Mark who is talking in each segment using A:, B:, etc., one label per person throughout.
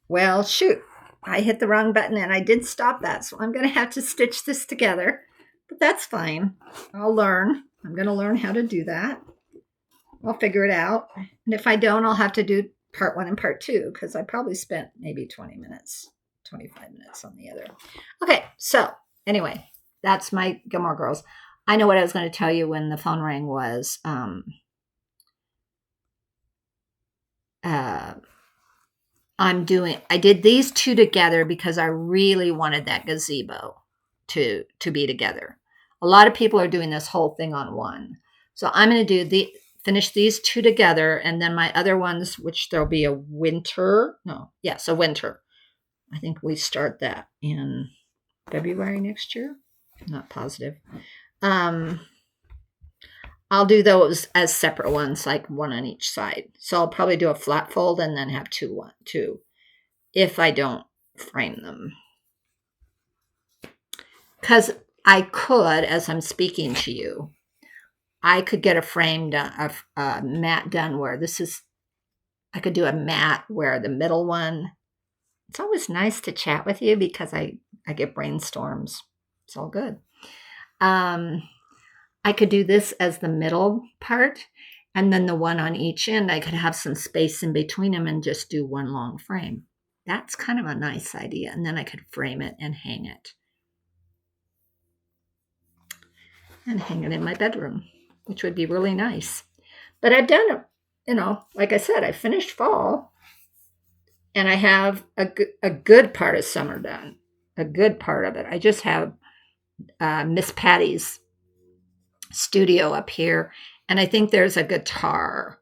A: Well, shoot, I hit the wrong button and I did stop that. So I'm going to have to stitch this together, but that's fine. I'll learn. I'm going to learn how to do that. I'll figure it out. And if I don't, I'll have to do part 1 and part 2 because I probably spent maybe 20 minutes, 25 minutes on the other. Okay, so anyway, that's my Gilmore Girls. I know what I was going to tell you when the phone rang was I did these two together because I really wanted that gazebo to be together. A lot of people are doing this whole thing on one. So I'm going to finish these two together, and then my other ones, which there'll be a winter. No, yes, a winter. I think we start that in February next year. I'm not positive. I'll do those as separate ones, like one on each side. So I'll probably do a flat fold and then have two if I don't frame them. Because I could, as I'm speaking to you, I could get a frame done, a mat done where I could do a mat where the middle one, it's always nice to chat with you because I get brainstorms. It's all good. I could do this as the middle part, and then the one on each end, I could have some space in between them and just do one long frame. That's kind of a nice idea. And then I could frame it and hang it. And hang it in my bedroom, which would be really nice. But I've done it, like I said, I finished fall, and I have a good part of summer done, a good part of it. I just have Miss Patty's studio up here, and I think there's a guitar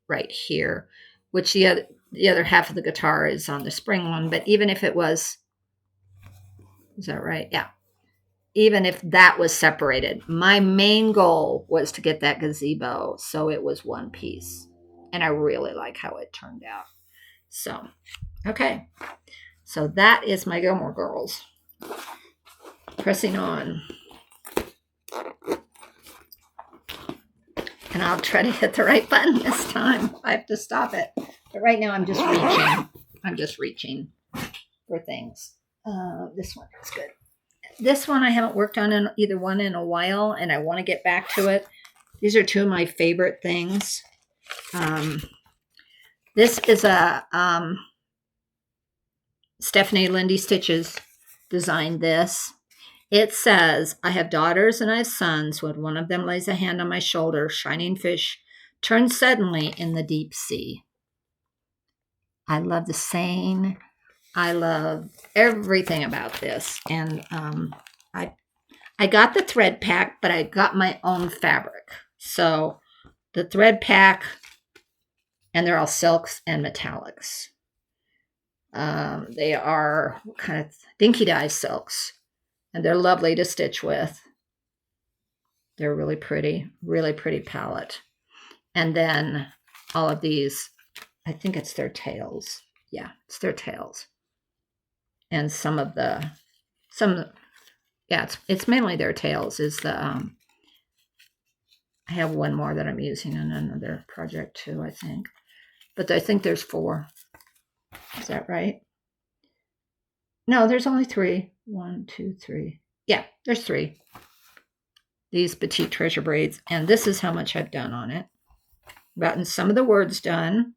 A: right here, which the other half of the guitar is on the spring one. But even if it was, is that right? Yeah. Even if that was separated, my main goal was to get that gazebo so it was one piece, and I really like how it turned out. So, okay. So that is my Gilmore Girls. Pressing on. And I'll try to hit the right button this time. I have to stop it. But right now I'm just reaching. I'm just reaching for things. This one is good. This one I haven't worked on either one in a while, and I want to get back to it. These are two of my favorite things. This is a Stephanie Lindy Stitches designed this. It says, I have daughters and I have sons. When one of them lays a hand on my shoulder, shining fish turns suddenly in the deep sea. I love the saying. I love everything about this. And I got the thread pack, but I got my own fabric. So the thread pack, and they're all silks and metallics. They are kind of dinky dye silks. And they're lovely to stitch with. They're really pretty palette. And then all of these, I think it's their tails. Yeah, it's their tails. And it's mainly their tails is the, I have one more that I'm using in another project too, I think. But I think there's 4. Is that right? No, there's only 3. 1, 2, 3. Yeah, there's 3. These petite treasure braids. And this is how much I've done on it. I've gotten some of the words done.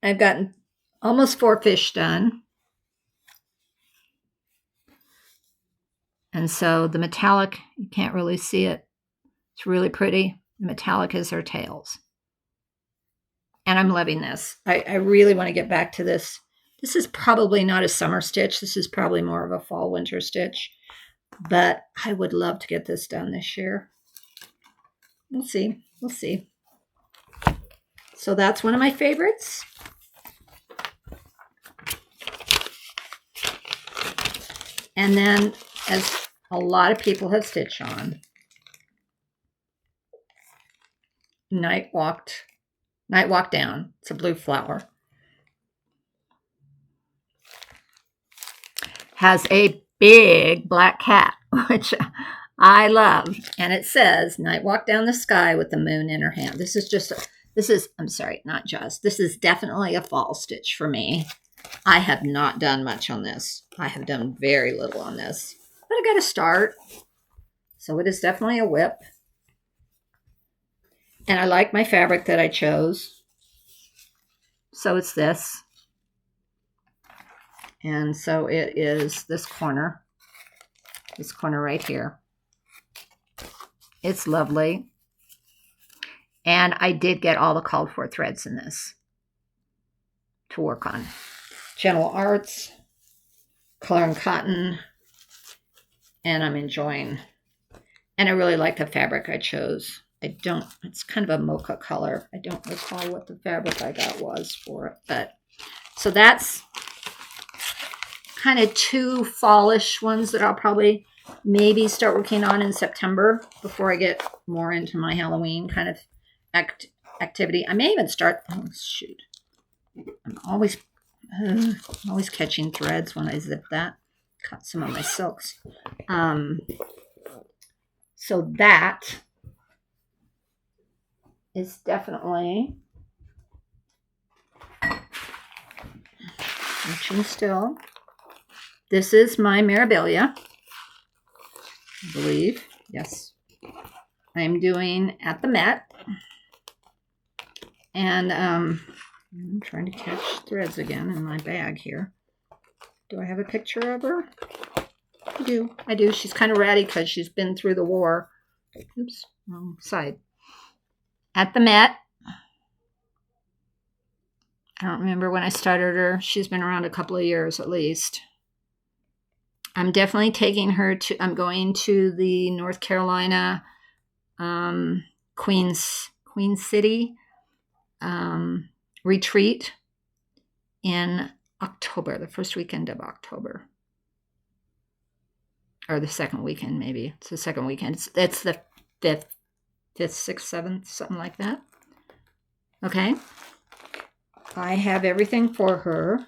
A: I've gotten almost 4 fish done. And so the metallic, you can't really see it. It's really pretty. The metallic is their tails. And I'm loving this. I really want to get back to this. This is probably not a summer stitch. This is probably more of a fall winter stitch. But I would love to get this done this year. We'll see. We'll see. So that's one of my favorites. And then, as a lot of people have stitched on, Night Walk Down. It's a blue flower. Has a big black cat, which I love. And it says, Night Walk Down the Sky with the moon in her hand. This is just I'm sorry, not just. This is definitely a fall stitch for me. I have not done much on this. I have done very little on this, but I got to start. So it is definitely a WIP. And I like my fabric that I chose. So it's this. And so it is this corner right here. It's lovely. And I did get all the called for threads in this to work on. Gentle Arts, Color and Cotton, and I'm enjoying. And I really like the fabric I chose. It's kind of a mocha color. I don't recall what the fabric I got was for it. But so that's kind of two fallish ones that I'll probably maybe start working on in September before I get more into my Halloween kind of activity. I may even start, oh shoot. I'm always catching threads when I zip that. Cut some of my silks. So that is definitely reaching still. This is my Mirabilia, I believe. Yes. I'm doing at the Met. And I'm trying to catch threads again in my bag here. Do I have a picture of her? I do. She's kind of ratty because she's been through the war. Oops, wrong side. At the Met. I don't remember when I started her. She's been around a couple of years at least. I'm definitely taking her to, I'm going to the North Carolina Queen City retreat in October, the first weekend of October. Or the second weekend, maybe. It's the second weekend. It's the 5th, 6th, 7th, something like that. Okay. I have everything for her.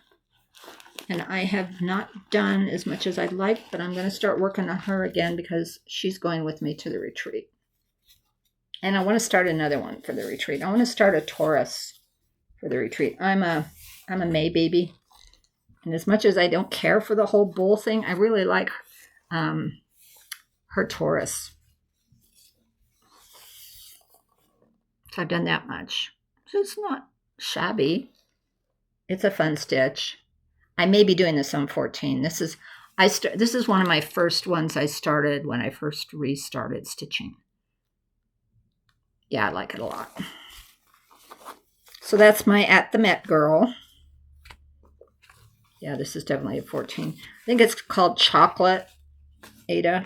A: And I have not done as much as I'd like, but I'm going to start working on her again because she's going with me to the retreat. And I want to start another one for the retreat. I want to start a Taurus for the retreat. I'm a May baby. And as much as I don't care for the whole bull thing, I really like her Taurus. So I've done that much. So it's not shabby. It's a fun stitch. I may be doing this on 14. This is one of my first ones I started when I first restarted stitching. Yeah, I like it a lot. So that's my At the Met girl. Yeah, this is definitely a 14. I think it's called Chocolate Ada.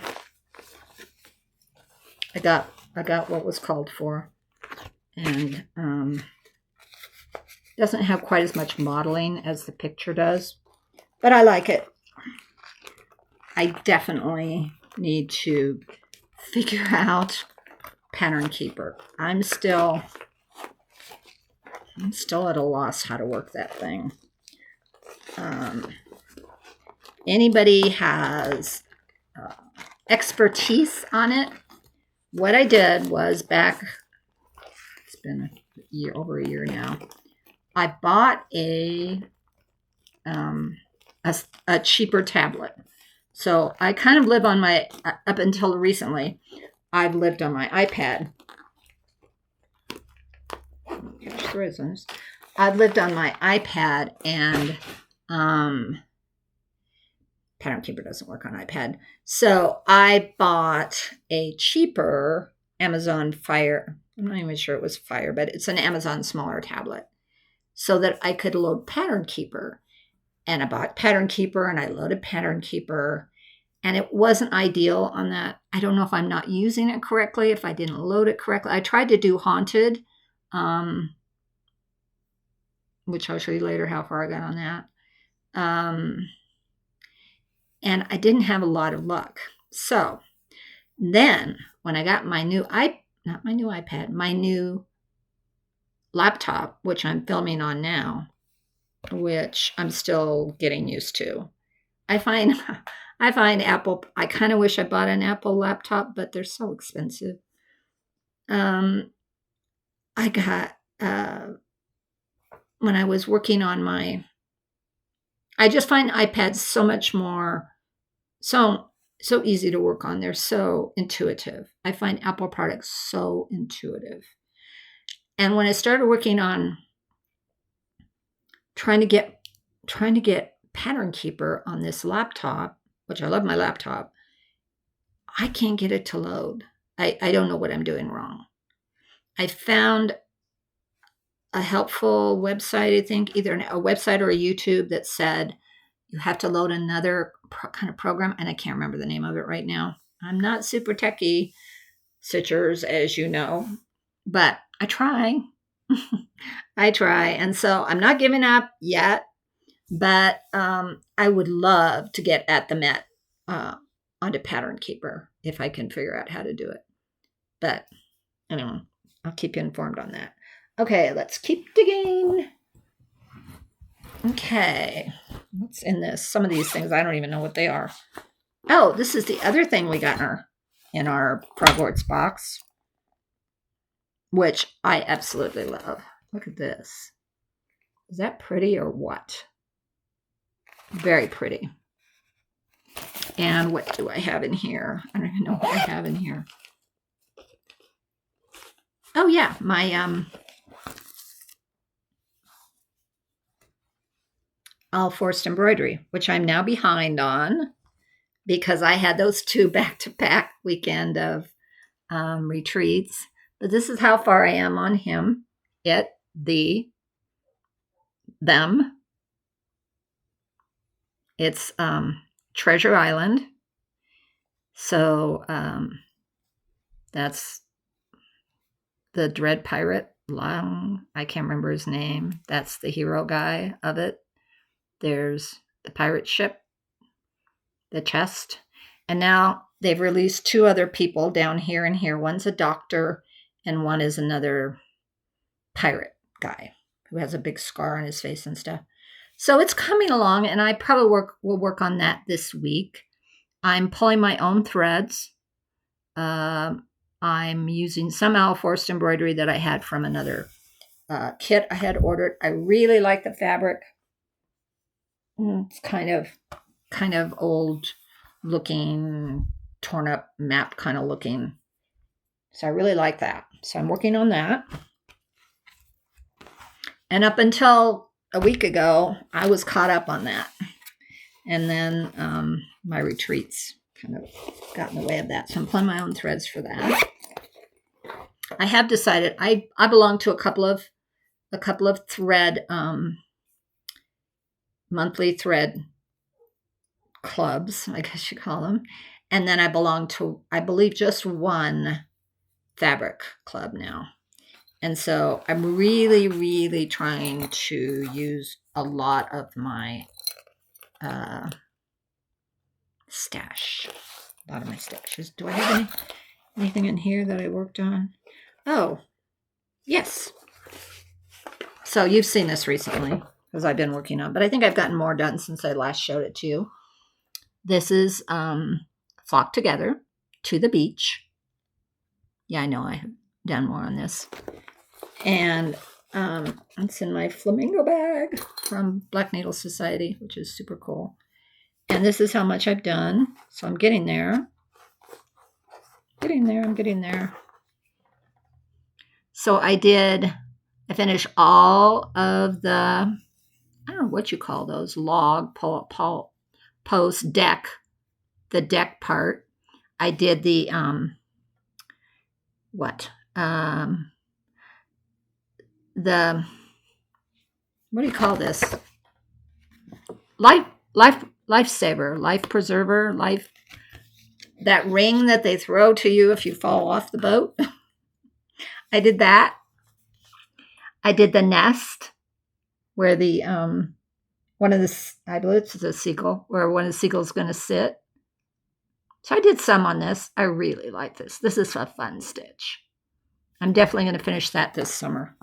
A: I got what was called for. And doesn't have quite as much modeling as the picture does, but I like it. I definitely need to figure out Pattern Keeper. I'm still at a loss how to work that thing. Anybody has expertise on it? What I did was back, it's been over a year now, I bought a cheaper tablet. So I kind of live on my, up until recently, I've lived on my iPad. Catch threads on this. I've lived on my iPad, and Pattern Keeper doesn't work on iPad. So I bought a cheaper Amazon Fire. I'm not even sure it was Fire, but it's an Amazon smaller tablet, so that I could load Pattern Keeper. And I bought Pattern Keeper, and I loaded Pattern Keeper, and it wasn't ideal on that. I don't know if I'm not using it correctly, if I didn't load it correctly. I tried to do Haunted, which I'll show you later how far I got on that. And I didn't have a lot of luck. So then when I got my new my new laptop, which I'm filming on now, which I'm still getting used to. I find Apple, I kind of wish I bought an Apple laptop, but they're so expensive. I got when I was working on I just find iPads so much more, so easy to work on. They're so intuitive. I find Apple products so intuitive. And when I started working on trying to get Pattern Keeper on this laptop, which I love my laptop, I can't get it to load. I don't know what I'm doing wrong. I found a helpful website, I think, either a website or a YouTube that said you have to load another kind of program, and I can't remember the name of it right now. I'm not super techie, Stitchers, as you know, but I try. I try. And so I'm not giving up yet, but I would love to get at the Met onto Pattern Keeper if I can figure out how to do it. But anyway, I'll keep you informed on that. Okay, let's keep digging. Okay, what's in this? Some of these things, I don't even know what they are. Oh, this is the other thing we got in our Progwarts box, which I absolutely love. Look at this. Is that pretty or what? Very pretty. And what do I have in here? I don't even know what I have in here. Oh yeah, my all forced embroidery, which I'm now behind on because I had those 2 back-to-back weekend of retreats. But this is how far I am on him, them. It's Treasure Island. So that's the Dread Pirate. I can't remember his name. That's the hero guy of it. There's the pirate ship, the chest. And now they've released 2 other people down here and here. One's a doctor and one is another pirate guy who has a big scar on his face and stuff. So it's coming along, and I probably will work on that this week. I'm pulling my own threads. I'm using some owl forced embroidery that I had from another kit I had ordered. I really like the fabric. It's kind of old looking, torn up map kind of looking. So I really like that. So I'm working on that. And up until a week ago, I was caught up on that. And then my retreats kind of got in the way of that. So I'm pulling my own threads for that. I have decided I belong to a couple of thread monthly thread clubs, I guess you call them. And then I belong to, I believe, just one fabric club now. And so I'm really, really trying to use a lot of my stash. A lot of my stashes. Do I have anything in here that I worked on? Oh, yes. So you've seen this recently because I've been working on, but I think I've gotten more done since I last showed it to you. This is Flock Together to the Beach. Yeah, I know I have done more on this. And it's in my flamingo bag from Black Needle Society, which is super cool. And this is how much I've done. So I'm getting there. I'm getting there. So I finished all of the, I don't know what you call those, log, post, deck, the deck part. I did the, what do you call this? Lifesaver, life preserver, that ring that they throw to you if you fall off the boat. I did that. I did the nest where the one of the, I believe it's a seagull, where one of the seagulls going to sit. So I did some on this. I really like this. This is a fun stitch. I'm definitely going to finish that this summer.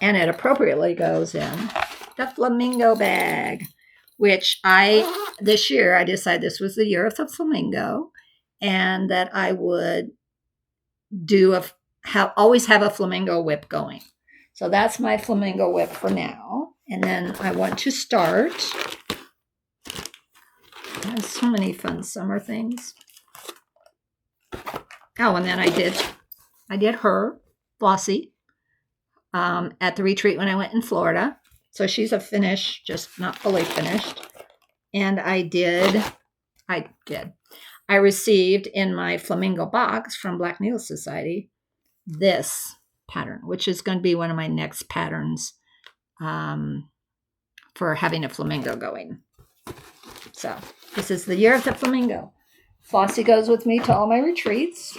A: And it appropriately goes in the flamingo bag, which this year I decided this was the year of the flamingo. and that I would do always have a flamingo WIP going. So that's my flamingo WIP for now. And then I want to start. There's so many fun summer things. Oh, and then I did her, Flossie, at the retreat when I went in Florida. So she's a finish, just not fully finished. And I received in my flamingo box from Black Needle Society this pattern, which is going to be one of my next patterns for having a flamingo going. So this is the year of the flamingo. Flossie goes with me to all my retreats.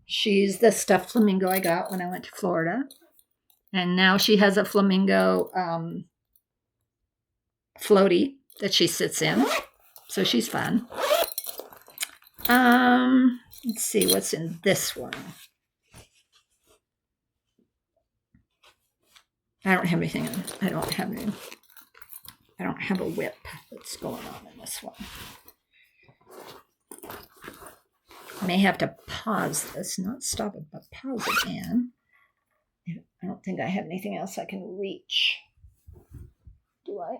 A: She's the stuffed flamingo I got when I went to Florida. And now she has a flamingo floaty that she sits in. So she's fun. Let's see what's in this one. I don't have anything. I don't have a WIP that's going on in this one. I may have to pause this, not stop it, but pause it, Anne. I don't think I have anything else I can reach. Do I?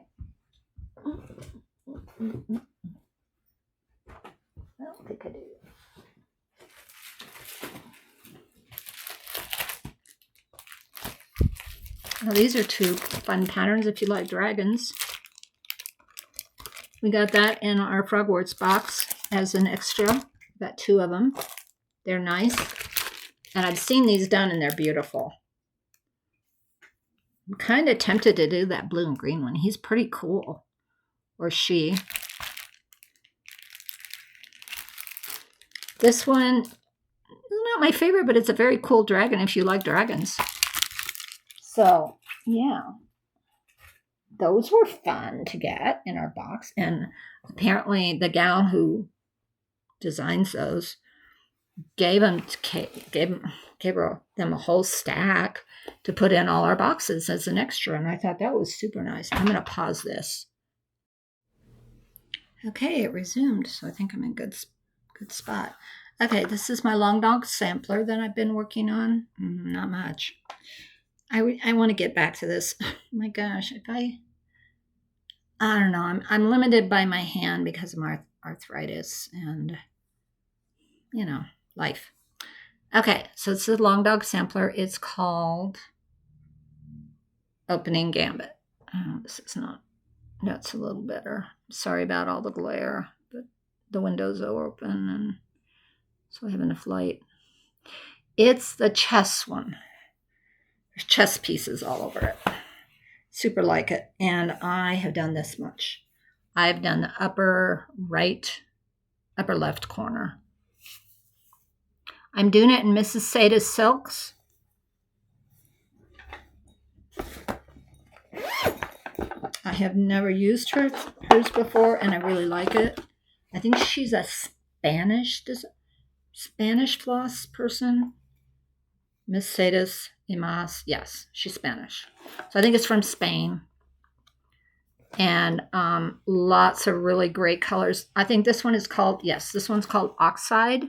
A: I don't think I do. Now, these are two fun patterns if you like dragons. We got that in our Frogworts box as an extra. Got two of them. They're nice. And I've seen these done and they're beautiful. I'm kind of tempted to do that blue and green one. He's pretty cool. Or she. This one is not my favorite, but it's a very cool dragon if you like dragons. So, yeah. Those were fun to get in our box. And apparently the gal who designs those gave them a whole stack to put in all our boxes as an extra, and I thought that was super nice. I'm going to pause this. Okay, it resumed, so I think I'm in a good spot. Okay, this is my long dog sampler that I've been working on. Not much. I want to get back to this. Oh my gosh, I don't know. I'm limited by my hand because of my arthritis and, life. Okay, so it's a long dog sampler. It's called Opening Gambit. This is not. That's a little better. Sorry about all the glare, but the windows are open and so I have enough light. It's the chess one. There's chess pieces all over it. Super like it. And I have done this much. I've done the upper left corner. I'm doing it in Mrs. Sada's silks. I have never used hers before, and I really like it. I think she's a Spanish floss person. Miss Sada's Imas. Yes, she's Spanish. So I think it's from Spain. And lots of really great colors. I think this one is called, this one's called Oxide.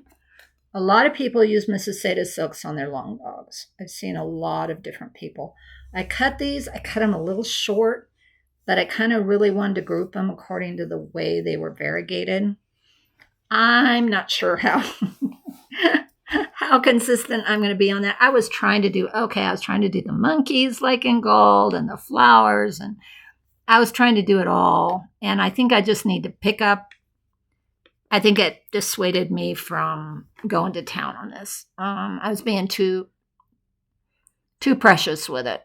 A: A lot of people use Mrs. Sada's silks on their long dogs. I've seen a lot of different people. I cut them a little short, but I kind of really wanted to group them according to the way they were variegated. I'm not sure how consistent I'm going to be on that. I was trying to do the monkeys like in gold and the flowers, and I was trying to do it all. And I think I just need to pick up. I think it dissuaded me from going to town on this. I was being too precious with it.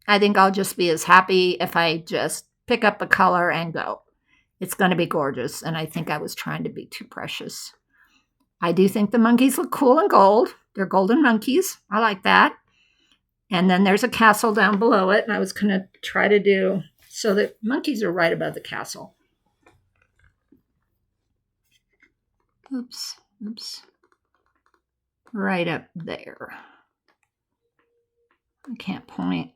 A: I think I'll just be as happy if I just pick up a color and go. It's going to be gorgeous. And I think I was trying to be too precious. I do think the monkeys look cool in gold. They're golden monkeys. I like that. And then there's a castle down below it. And I was going to try to do so the monkeys are right above the castle. Oops. Right up there. I can't point.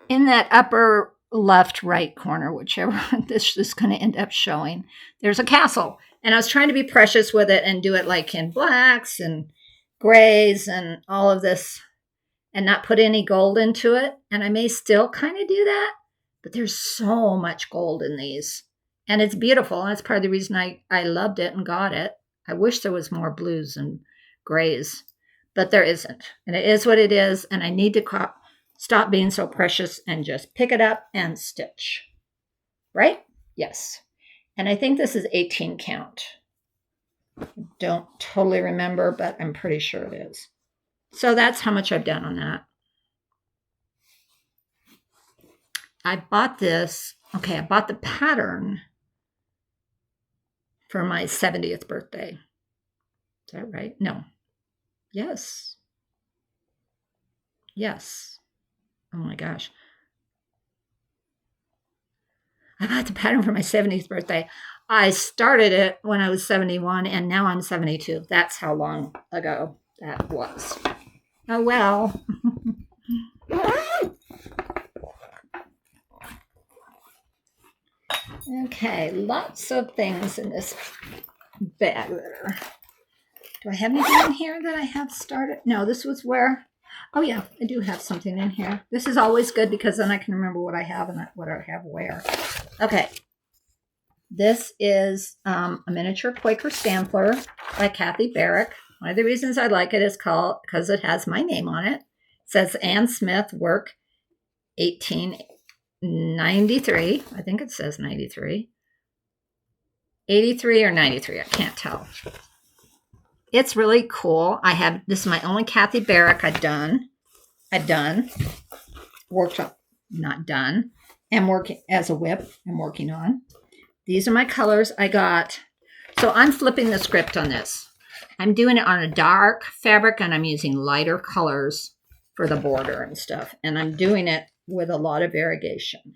A: In that upper left, right corner, whichever this is going to end up showing, there's a castle. And I was trying to be precious with it and do it like in blacks and grays and all of this and not put any gold into it. And I may still kind of do that, but there's so much gold in these. And it's beautiful. And that's part of the reason I loved it and got it. I wish there was more blues and grays, but there isn't. And it is what it is. And I need to stop being so precious and just pick it up and stitch. Right? Yes. And I think this is 18 count. Don't totally remember, but I'm pretty sure it is. So that's how much I've done on that. I bought this. Okay, I bought the pattern for my 70th birthday. Is that right? No. Yes. Yes. Oh my gosh. I bought the pattern for my 70th birthday. I started it when I was 71 and now I'm 72. That's how long ago that was. Oh well. Okay, lots of things in this bag there. Do I have anything in here that I have started? No, this was where... Oh, yeah, I do have something in here. This is always good because then I can remember what I have and what I have where. Okay. This is a miniature Quaker sampler by Kathy Barrick. One of the reasons I like it is because it has my name on it. It says Ann Smith, work 1893. I think it says 93. 83 or 93, I can't tell. It's really cool. This is my only Kathy Barrick I've done. Worked on, not done. I'm working as a WIP. I'm working on. These are my colors I got. So I'm flipping the script on this. I'm doing it on a dark fabric and I'm using lighter colors for the border and stuff. And I'm doing it with a lot of variegation.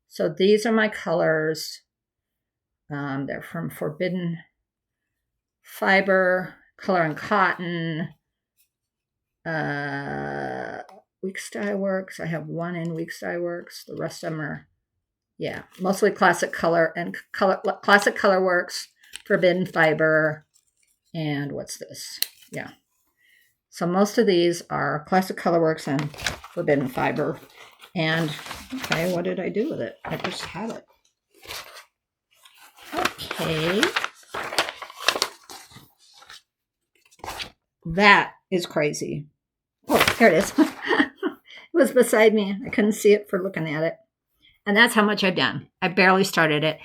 A: So these are my colors. They're from Forbidden Fiber, Color and Cotton, Week Style Works. I have one in Week Style Works. The rest of them are, mostly Classic Color and Classic Color Works, Forbidden Fiber, and what's this? Yeah. So most of these are Classic Color Works and Forbidden Fiber. And, okay, what did I do with it? I just had it. Okay. That is crazy. Oh, here it is. It was beside me. I couldn't see it for looking at it. And that's how much I've done. I barely started it.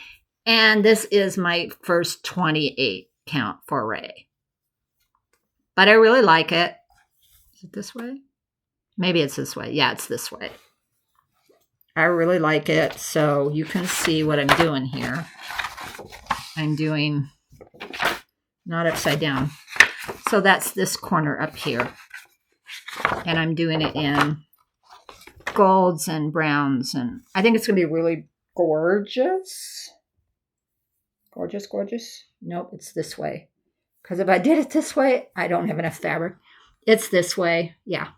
A: And this is my first 28 count foray. But I really like it. Is it this way? Maybe it's this way. Yeah, it's this way. I really like it. So you can see what I'm doing here. I'm doing not upside down. So that's this corner up here. And I'm doing it in golds and browns. And I think it's going to be really gorgeous. Gorgeous, gorgeous. Nope, it's this way. Because if I did it this way, I don't have enough fabric. It's this way. Yeah.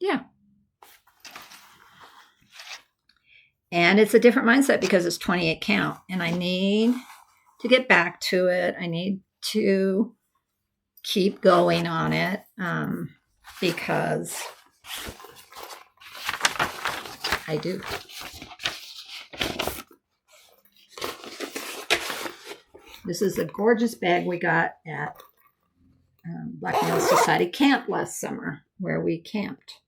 A: Yeah. And it's a different mindset because it's 28 count. And I need to get back to it. I need to keep going on it because I do. This is a gorgeous bag we got at Black Nail Society camp last summer where we camped.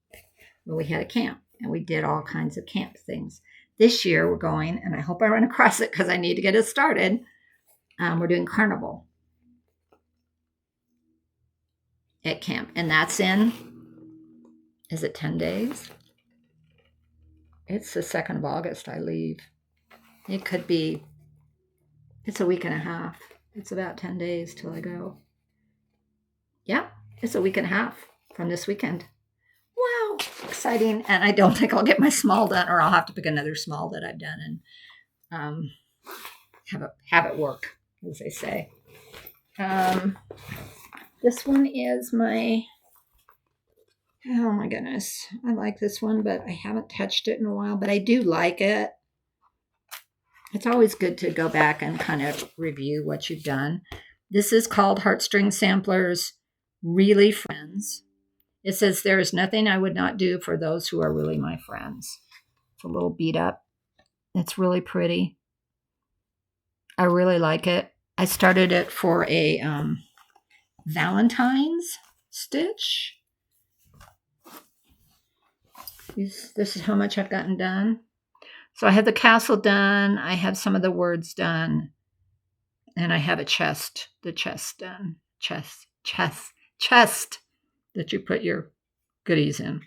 A: Well, we had a camp and we did all kinds of camp things. This year we're going, and I hope I run across it because I need to get it started. We're doing Carnival at camp, and that's in, is it 10 days? It's the 2nd of August I leave. It could be, it's a week and a half. It's about 10 days till I go. Yeah, it's a week and a half from this weekend. Wow, exciting. And I don't think I'll get my small done, or I'll have to pick another small that I've done and have it work, as they say. This one is my Oh my goodness. I like this one, but I haven't touched it in a while, but I do like it. It's always good to go back and kind of review what you've done. This is called Heartstring Samplers Really Friends. It says, there is nothing I would not do for those who are really my friends. It's a little beat up. It's really pretty. I really like it. I started it for a Valentine's stitch. This is how much I've gotten done. So I have the castle done. I have some of the words done. And I have a chest, the chest done. Chest that you put your goodies in.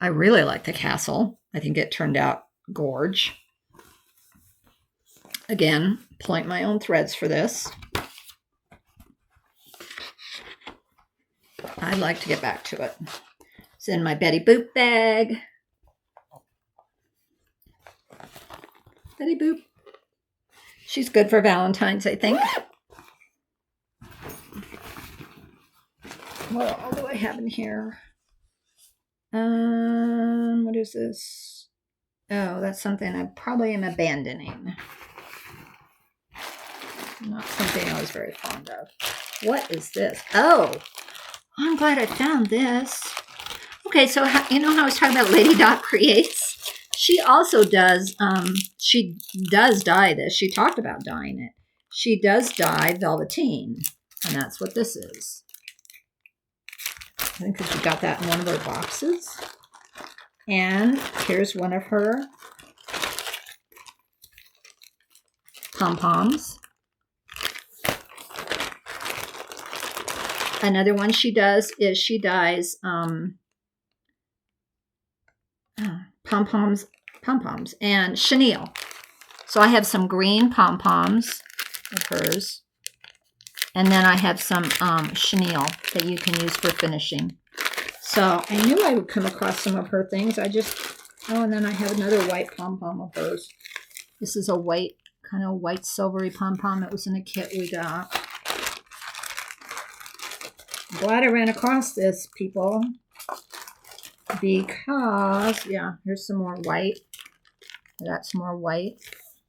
A: I really like the castle. I think it turned out gorge. Again, point my own threads for this. I'd like to get back to it. It's in my Betty Boop bag. Betty Boop. She's good for Valentine's, I think. What all do I have in here? What is this? Oh, that's something I probably am abandoning. Not something I was very fond of. What is this? Oh, I'm glad I found this. Okay, so you know how I was talking about Lady Dot Creates? She also does, she does dye this. She talked about dyeing it. She does dye velveteen, and that's what this is. I think that she got that in one of her boxes. And here's one of her pom-poms. Another one she does is she dyes pom-poms and chenille. So I have some green pom-poms of hers. And then I have some chenille that you can use for finishing. So I knew I would come across some of her things. And then I have another white pom-pom of hers. This is a white, kind of white silvery pom-pom. It was in a kit we got. I'm glad I ran across this, people. Because, yeah, here's some more white. I got some more white.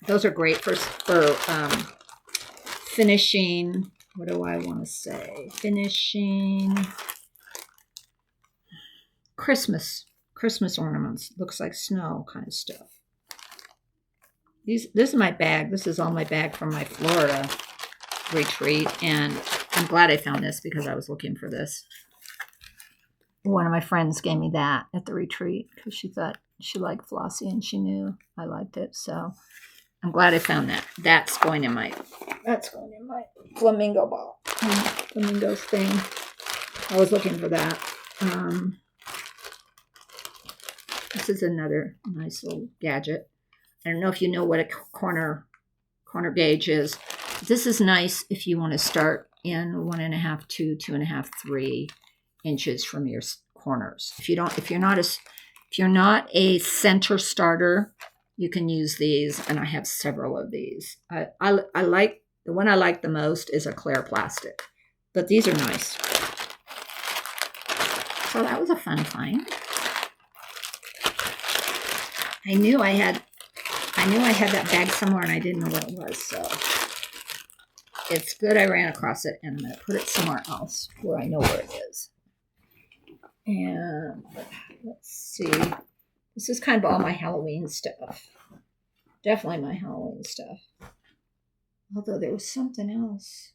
A: Those are great for finishing. What do I want to say? Finishing Christmas ornaments. Looks like snow kind of stuff. This is my bag. This is all my bag from my Florida retreat, and I'm glad I found this because I was looking for this. One of my friends gave me that at the retreat because she thought she liked Flossie and she knew I liked it. So I'm glad I found that. That's going in my flamingo ball. Flamingos thing. I was looking for that. This is another nice little gadget. I don't know if you know what a corner gauge is. This is nice if you want to start in 1.5, 2, 2.5, 3 inches from your corners. If you're not a center starter, you can use these, and I have several of these. I like the one I like the most is a clear plastic, but these are nice. So that was a fun find. I knew I had that bag somewhere, and I didn't know what it was. So it's good I ran across it, and I'm going to put it somewhere else where I know where it is. And let's see. This is kind of all my Halloween stuff. Definitely my Halloween stuff. Although there was something else.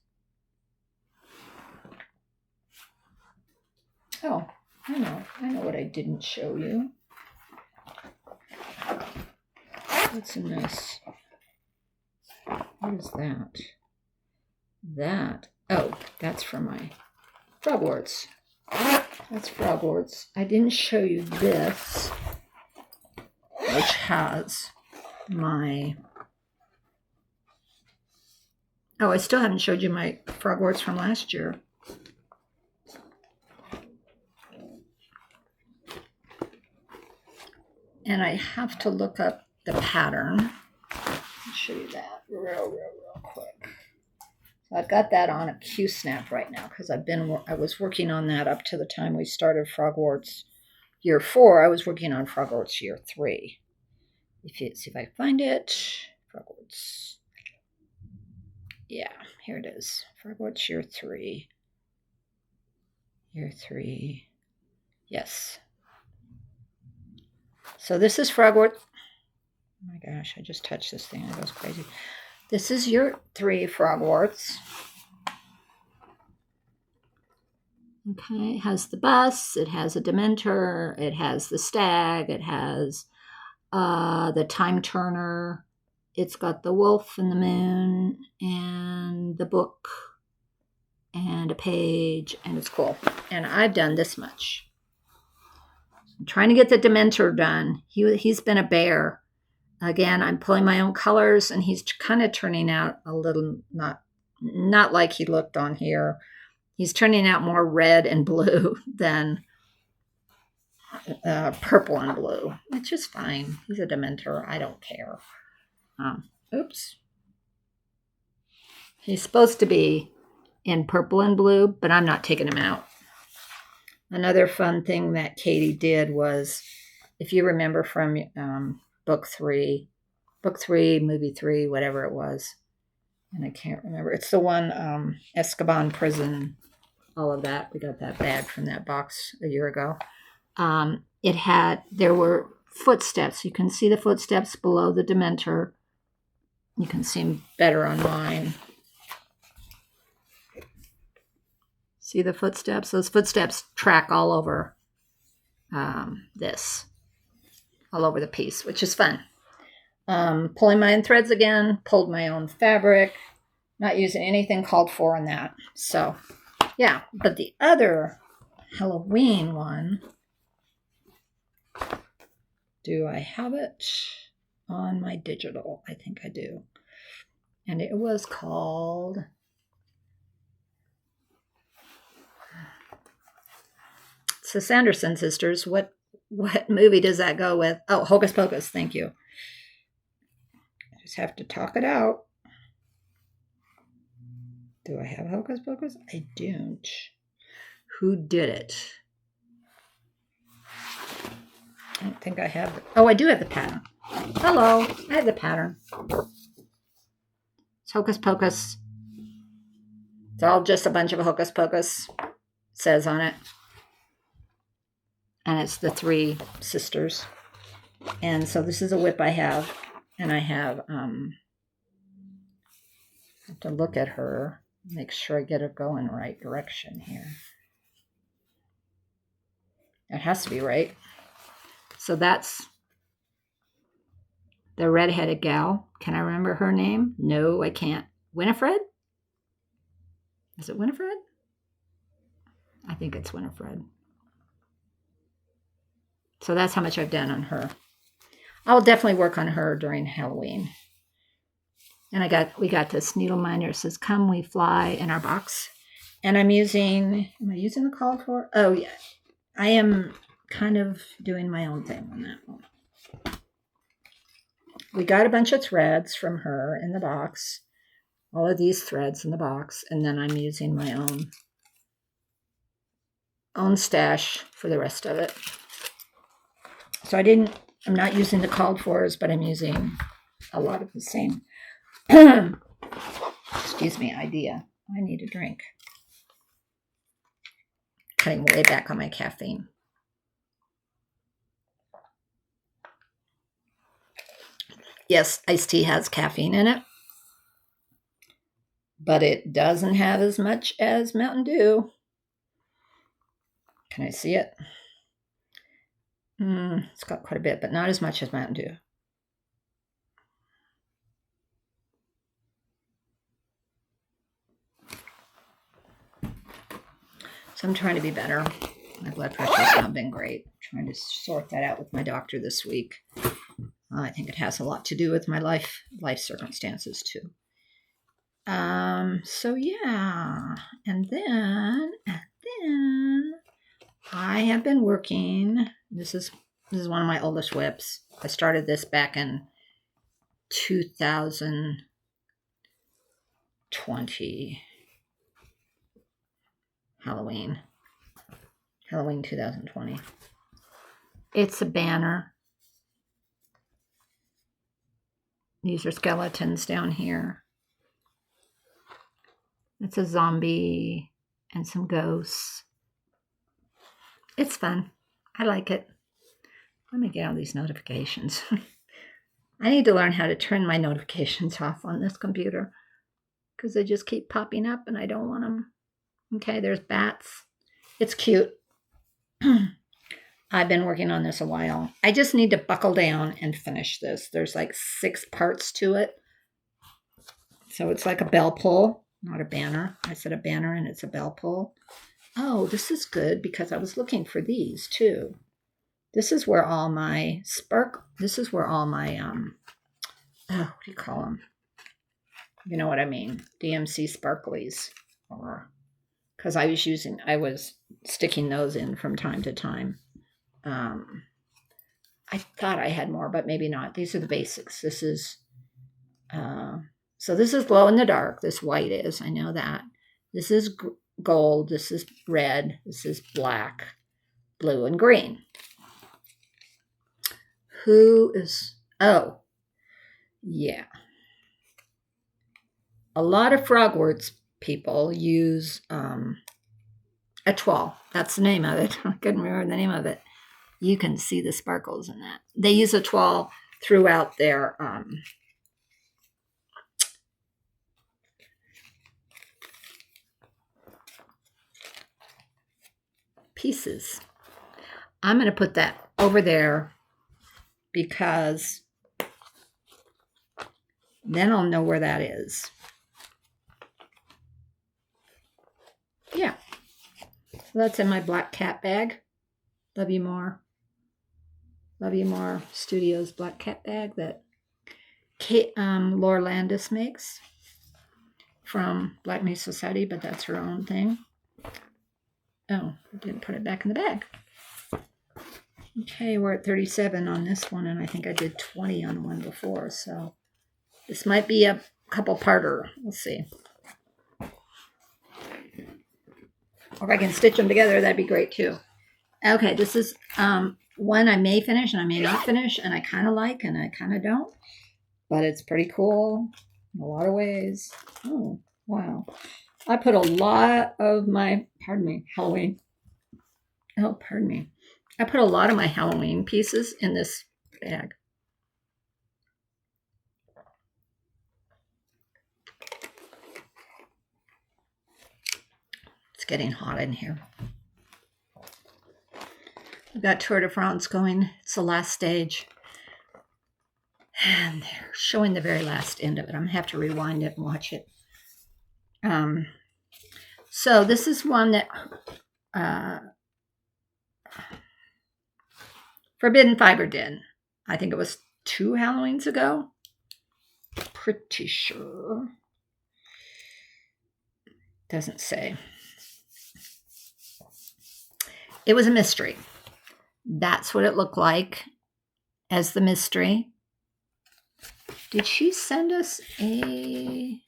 A: Oh, I know what I didn't show you. That's a nice. What is that? Oh, that's for my frogworts. That's frogworts. I didn't show you this, which has my. Oh, I still haven't showed you my frogworts from last year. And I have to look up the pattern. I'll show you that real quick. So I've got that on a Q-snap right now because I was working on that up to the time we started Frogwarts year 4. I was working on Frogwarts year 3. See if I can find it. Frogwarts. Yeah, here it is. Frogwarts year 3. Year 3. Yes. So this is Frogwarts. Oh my gosh, I just touched this thing. It goes crazy. This is year 3 Frogwarts. Okay, it has the bus, it has a Dementor, it has the stag, it has the time turner, it's got the wolf and the moon and the book and a page, and it's cool. And I've done this much. I'm trying to get the Dementor done. He's been a bear. Again, I'm pulling my own colors, and he's kind of turning out a little not like he looked on here. He's turning out more red and blue than purple and blue, which is fine. He's a Dementor. I don't care. Oops. He's supposed to be in purple and blue, but I'm not taking him out. Another fun thing that Katie did was, if you remember from book 3, movie 3, whatever it was, and I can't remember. It's the one, Escoban prison, all of that. We got that bag from that box a year ago. There were footsteps. You can see the footsteps below the Dementor. You can see them better on mine. See the footsteps? Those footsteps track all over this, all over the piece, which is fun. Pulling my own threads again, pulled my own fabric, not using anything called for in that. So, yeah, but the other Halloween one, do I have it on my digital? I think I do. And it was called... It's the Sanderson sisters. What movie does that go with? Oh, Hocus Pocus. Thank you. I just have to talk it out. Do I have Hocus Pocus? I don't. Who did it? I don't think I have. Oh, I do have the pattern. Hello. I have the pattern. It's Hocus Pocus. It's all just a bunch of Hocus Pocus. It says on it. And it's the 3 sisters. And so this is a WIP I have. And I have to look at her, make sure I get her going the right direction here. It has to be right. So that's the red-headed gal. Can I remember her name? No, I can't. Winifred? Is it Winifred? I think it's Winifred. So that's how much I've done on her. I'll definitely work on her during Halloween. And we got this needle minder. It says, "Come we fly" in our box. And am I using the call for? Oh, yeah. I am kind of doing my own thing on that one. We got a bunch of threads from her in the box. All of these threads in the box. And then I'm using my own stash for the rest of it. So I'm not using the called fors, but I'm using a lot of the same, excuse me, idea. I need a drink. Cutting way back on my caffeine. Yes, iced tea has caffeine in it, but it doesn't have as much as Mountain Dew. Can I see it? It's got quite a bit, but not as much as Mountain Dew. So I'm trying to be better. My blood pressure's not been great. I'm trying to sort that out with my doctor this week. I think it has a lot to do with my life circumstances too. So yeah, and then I have been working. This is one of my oldest WIPs. I started this back in 2000. 2020 Halloween 2020. It's a banner. These are skeletons down here. It's a zombie and some ghosts. It's fun. I like it. Let me get all these notifications. I need to learn how to turn my notifications off on this computer because they just keep popping up and I don't want them. Okay, there's bats. It's cute. I've been working on this a while. I just need to buckle down and finish this. There's like 6 parts to it. So it's like a bell pull, not a banner. I said a banner and it's a bell pull. Oh, this is good because I was looking for these too. This is where all my what do you call them? You know what I mean? DMC sparklies. Because I was sticking those in from time to time. I thought I had more, but maybe not. These are the basics. This is, so this is glow in the dark. This white is, I know that. This is gold. This is red. This is black, blue, and green. Oh, yeah. A lot of Frogworks people use a toile. That's the name of it. I couldn't remember the name of it. You can see the sparkles in that. They use a toile throughout their pieces. I'm going to put that over there because then I'll know where that is. Yeah. So that's in my black cat bag. Love You More Studios black cat bag that Laura Landis makes from Black Mesa Society, but that's her own thing. Oh, I didn't put it back in the bag. Okay, we're at 37 on this one, and I think I did 20 on the one before, so this might be a couple-parter. We'll see. Or if I can stitch them together, that'd be great, too. Okay, this is one I may finish and I may not finish, and I kind of like and I kind of don't, but it's pretty cool in a lot of ways. Oh, wow. I put a lot of my, Halloween. Oh, pardon me. I put a lot of my Halloween pieces in this bag. It's getting hot in here. I've got Tour de France going. It's the last stage. And they're showing the very last end of it. I'm going to have to rewind it and watch it. So this is one that Forbidden Fiber did. I think it was 2 Halloweens ago. Pretty sure. Doesn't say. It was a mystery. That's what it looked like as the mystery. Did she send us a...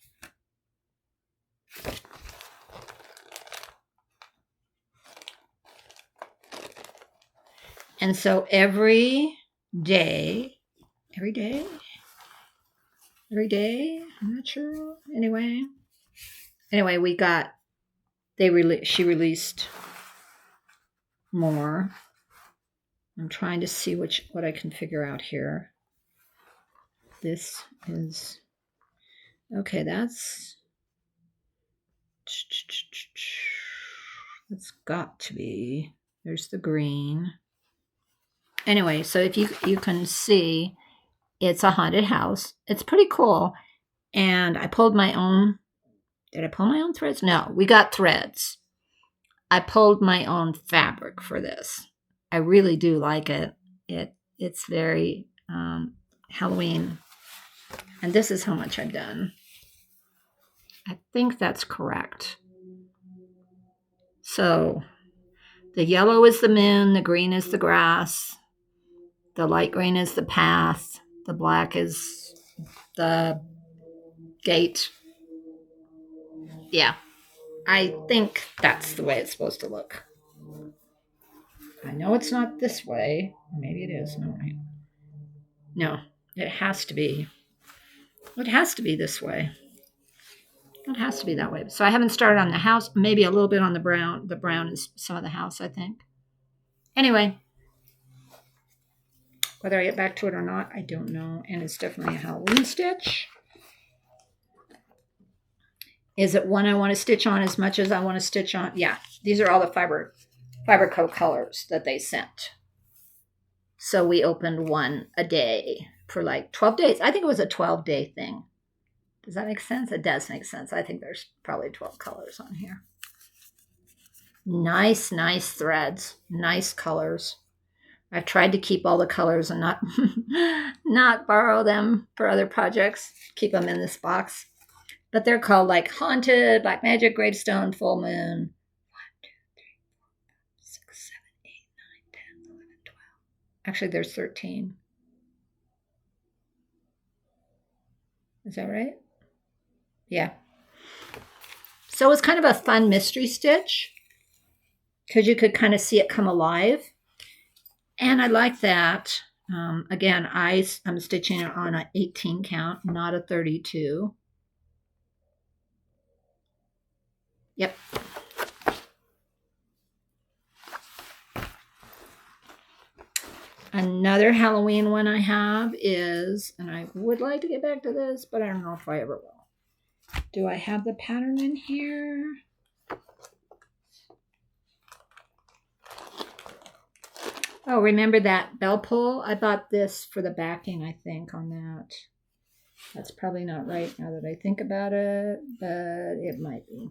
A: And so every day, I'm not sure. Anyway, we got, she released more. I'm trying to see what I can figure out here. This is, okay, that's got to be, there's the green. Anyway, so if you can see, it's a haunted house. It's pretty cool. And I pulled my own, did I pull my own threads? No, we got threads. I pulled my own fabric for this. I really do like it. It's very Halloween. And this is how much I've done. I think that's correct. So the yellow is the moon, the green is the grass, the light green is the path, the black is the gate, Yeah, I think that's the way it's supposed to look. I know it's not this way. Maybe it is. No, right? No, it has to be. It has to be this way. It has to be that way. So I haven't started on the house. Maybe a little bit on the brown. The brown is some of the house, I think. Anyway, whether I get back to it or not, I don't know. And it's definitely a Halloween stitch. Is it one I want to stitch on as much as I want to stitch on? Yeah, these are all the fiber coat colors that they sent. So we opened one a day for like 12 days. I think it was a 12-day thing. Does that make sense? It does make sense. I think there's probably 12 colors on here. Nice, nice threads. Nice colors. I've tried to keep all the colors and not borrow them for other projects. Keep them in this box. But they're called like Haunted, Black Magic, Gravestone, Full Moon. 1, 2, 3, 4, 5, 6, 7, 8, 9, 10, 11, 12. Actually, there's 13. Is that right? Yeah. So it's kind of a fun mystery stitch because you could kind of see it come alive. And I like that. Again, I'm stitching it on an 18 count, not a 32. Yep. Another Halloween one I have is, and I would like to get back to this, but I don't know if I ever will. Do I have the pattern in here? Oh, remember that bell pull? I bought this for the backing, I think, on that. That's probably not right now that I think about it, but it might be.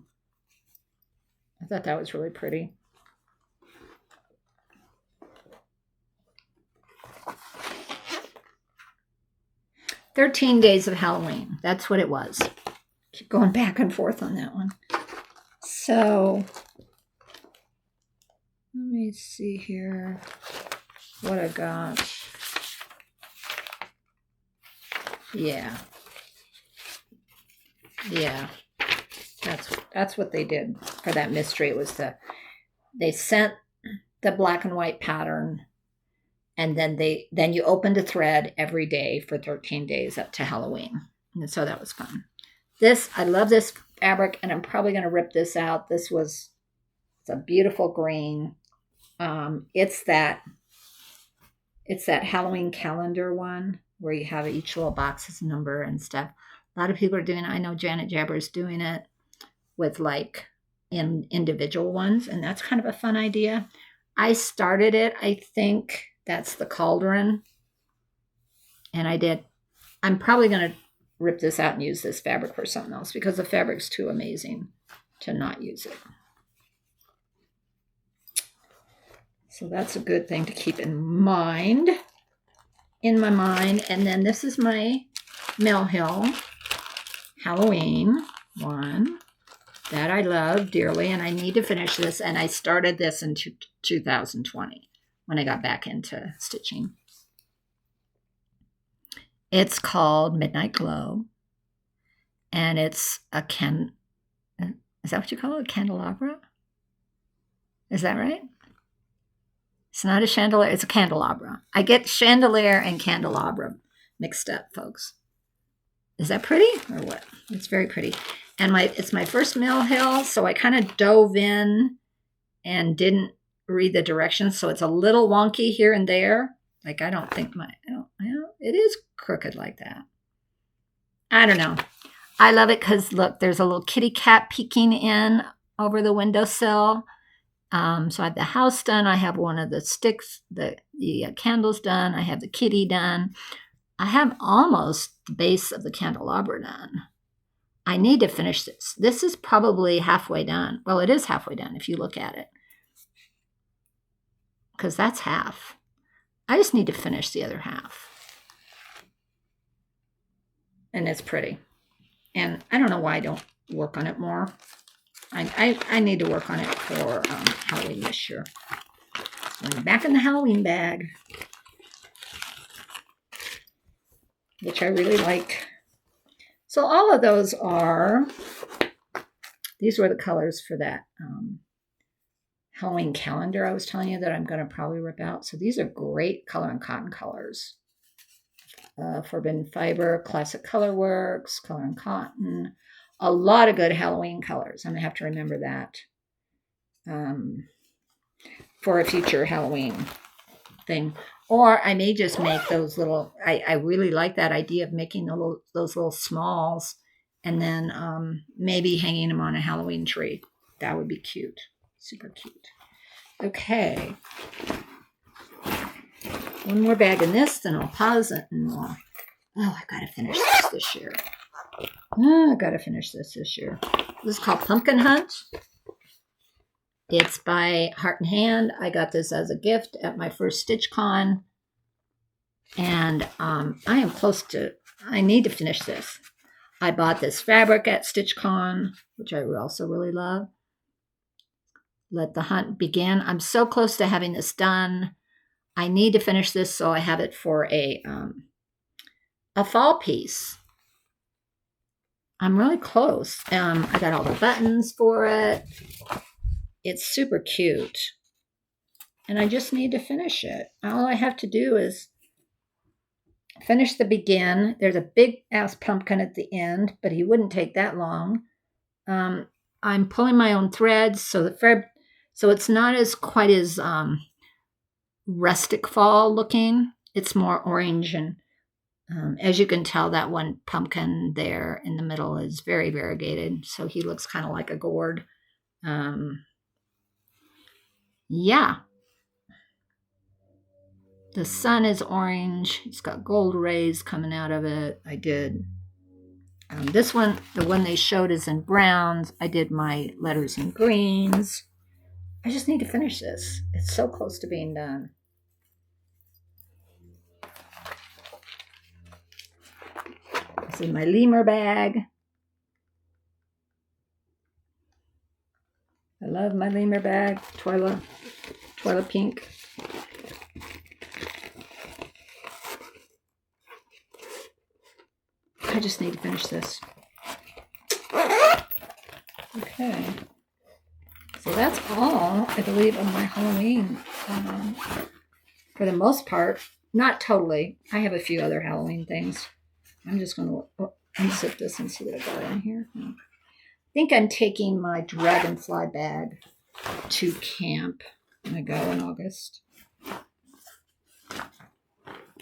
A: I thought that was really pretty. "13 Days of Halloween." That's what it was. Keep going back and forth on that one. So, let me see here what I got. Yeah. That's what they did for that mystery. It was they sent the black and white pattern, and then you opened a thread every day for 13 days up to Halloween. And so that was fun. I love this fabric, and I'm probably going to rip this out. It's a beautiful green. It's that Halloween calendar one where you have each little box's number and stuff. A lot of people are doing it. I know Janet Jabber is doing it with like in individual ones, and that's kind of a fun idea. I started it. I think that's the cauldron, and I did. I'm probably going to rip this out and use this fabric for something else because the fabric's too amazing to not use it. So that's a good thing to keep in my mind. And then this is my Mill Hill Halloween one that I love dearly, and I need to finish this. And I started this in 2020 when I got back into stitching. It's called Midnight Glow, and it's a is that what you call it? A candelabra? Is that right? It's not a chandelier, it's a candelabra. I get chandelier and candelabra mixed up, folks. Is that pretty or what? It's very pretty. And it's my first Mill Hill, so I kind of dove in and didn't read the directions, so it's a little wonky here and there. Like I don't, it is crooked like that. I don't know. I love it because look, there's a little kitty cat peeking in over the windowsill. So I have the house done. I have one of the sticks, the candles done. I have the kitty done. I have almost the base of the candelabra done. I need to finish this. This is probably halfway done. Well, it is halfway done if you look at it, because that's half. I just need to finish the other half. And it's pretty. And I don't know why I don't work on it more. I need to work on it for Halloween this year. I'm back in the Halloween bag, which I really like. So all of those are These were the colors for that Halloween calendar I was telling you that I'm going to probably rip out. So these are great color and cotton colors. Forbidden Fiber, Classic Colorworks, Color and Cotton. A lot of good Halloween colors. I'm going to have to remember that for a future Halloween thing. Or I may just make those little, I really like that idea of making those little smalls and then maybe hanging them on a Halloween tree. That would be cute. Super cute. Okay. One more bag in this, then I'll pause it and I'll, I gotta finish this year. I gotta finish this year. This is called Pumpkin Hunt. It's by Heart and Hand. I got this as a gift at my first StitchCon. And I am close to, I need to finish this. I bought this fabric at StitchCon, which I also really love. Let the hunt begin. I'm so close to having this done. I need to finish this so I have it for a fall piece. I'm really close. I got all the buttons for it. It's super cute. And I just need to finish it. All I have to do is finish the begin. There's a big ass pumpkin at the end, but he wouldn't take that long. I'm pulling my own threads, so it's not as quite as rustic fall looking. It's more orange, and as you can tell, that one pumpkin there in the middle is very variegated, so he looks kind of like a gourd. Yeah. The sun is orange. It's got gold rays coming out of it. I did this one, the one they showed is in browns. I did my letters in greens. I just need to finish this. It's so close to being done. This is my lemur bag. I love my lemur bag, Twyla pink. I just need to finish this. Okay. So that's all, I believe, of my Halloween. For the most part, not totally. I have a few other Halloween things. I'm just going to unzip this and see what I got in here. I think I'm taking my dragonfly bag to camp when I go in August.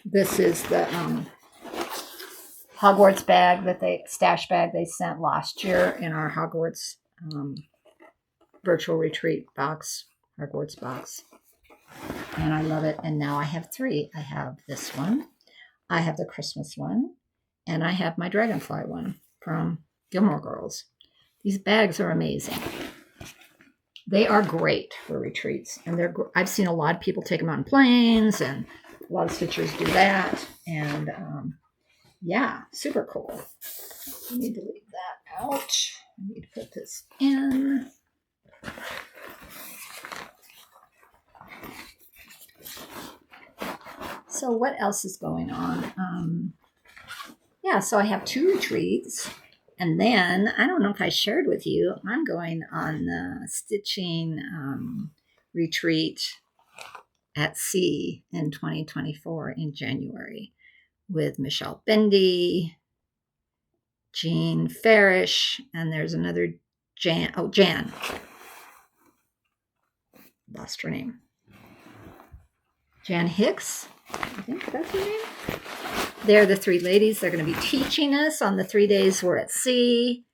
A: This is the Hogwarts bag stash bag they sent last year in our Hogwarts virtual retreat box, Hogwarts box. And I love it. And now I have 3. I have this one, I have the Christmas one, and I have my dragonfly one from Gilmore Girls. These bags are amazing. They are great for retreats. And I've seen a lot of people take them on planes, and a lot of stitchers do that. And yeah, super cool. I need to leave that out. I need to put this in. So what else is going on? Yeah, so I have 2 retreats. And then, I don't know if I shared with you, I'm going on the stitching retreat at sea in 2024 in January with Michelle Bendy, Jean Farish, and there's another Jan. Lost her name. Jan Hicks, I think that's her name. They're the 3 ladies. They're going to be teaching us on the 3 days we're at sea,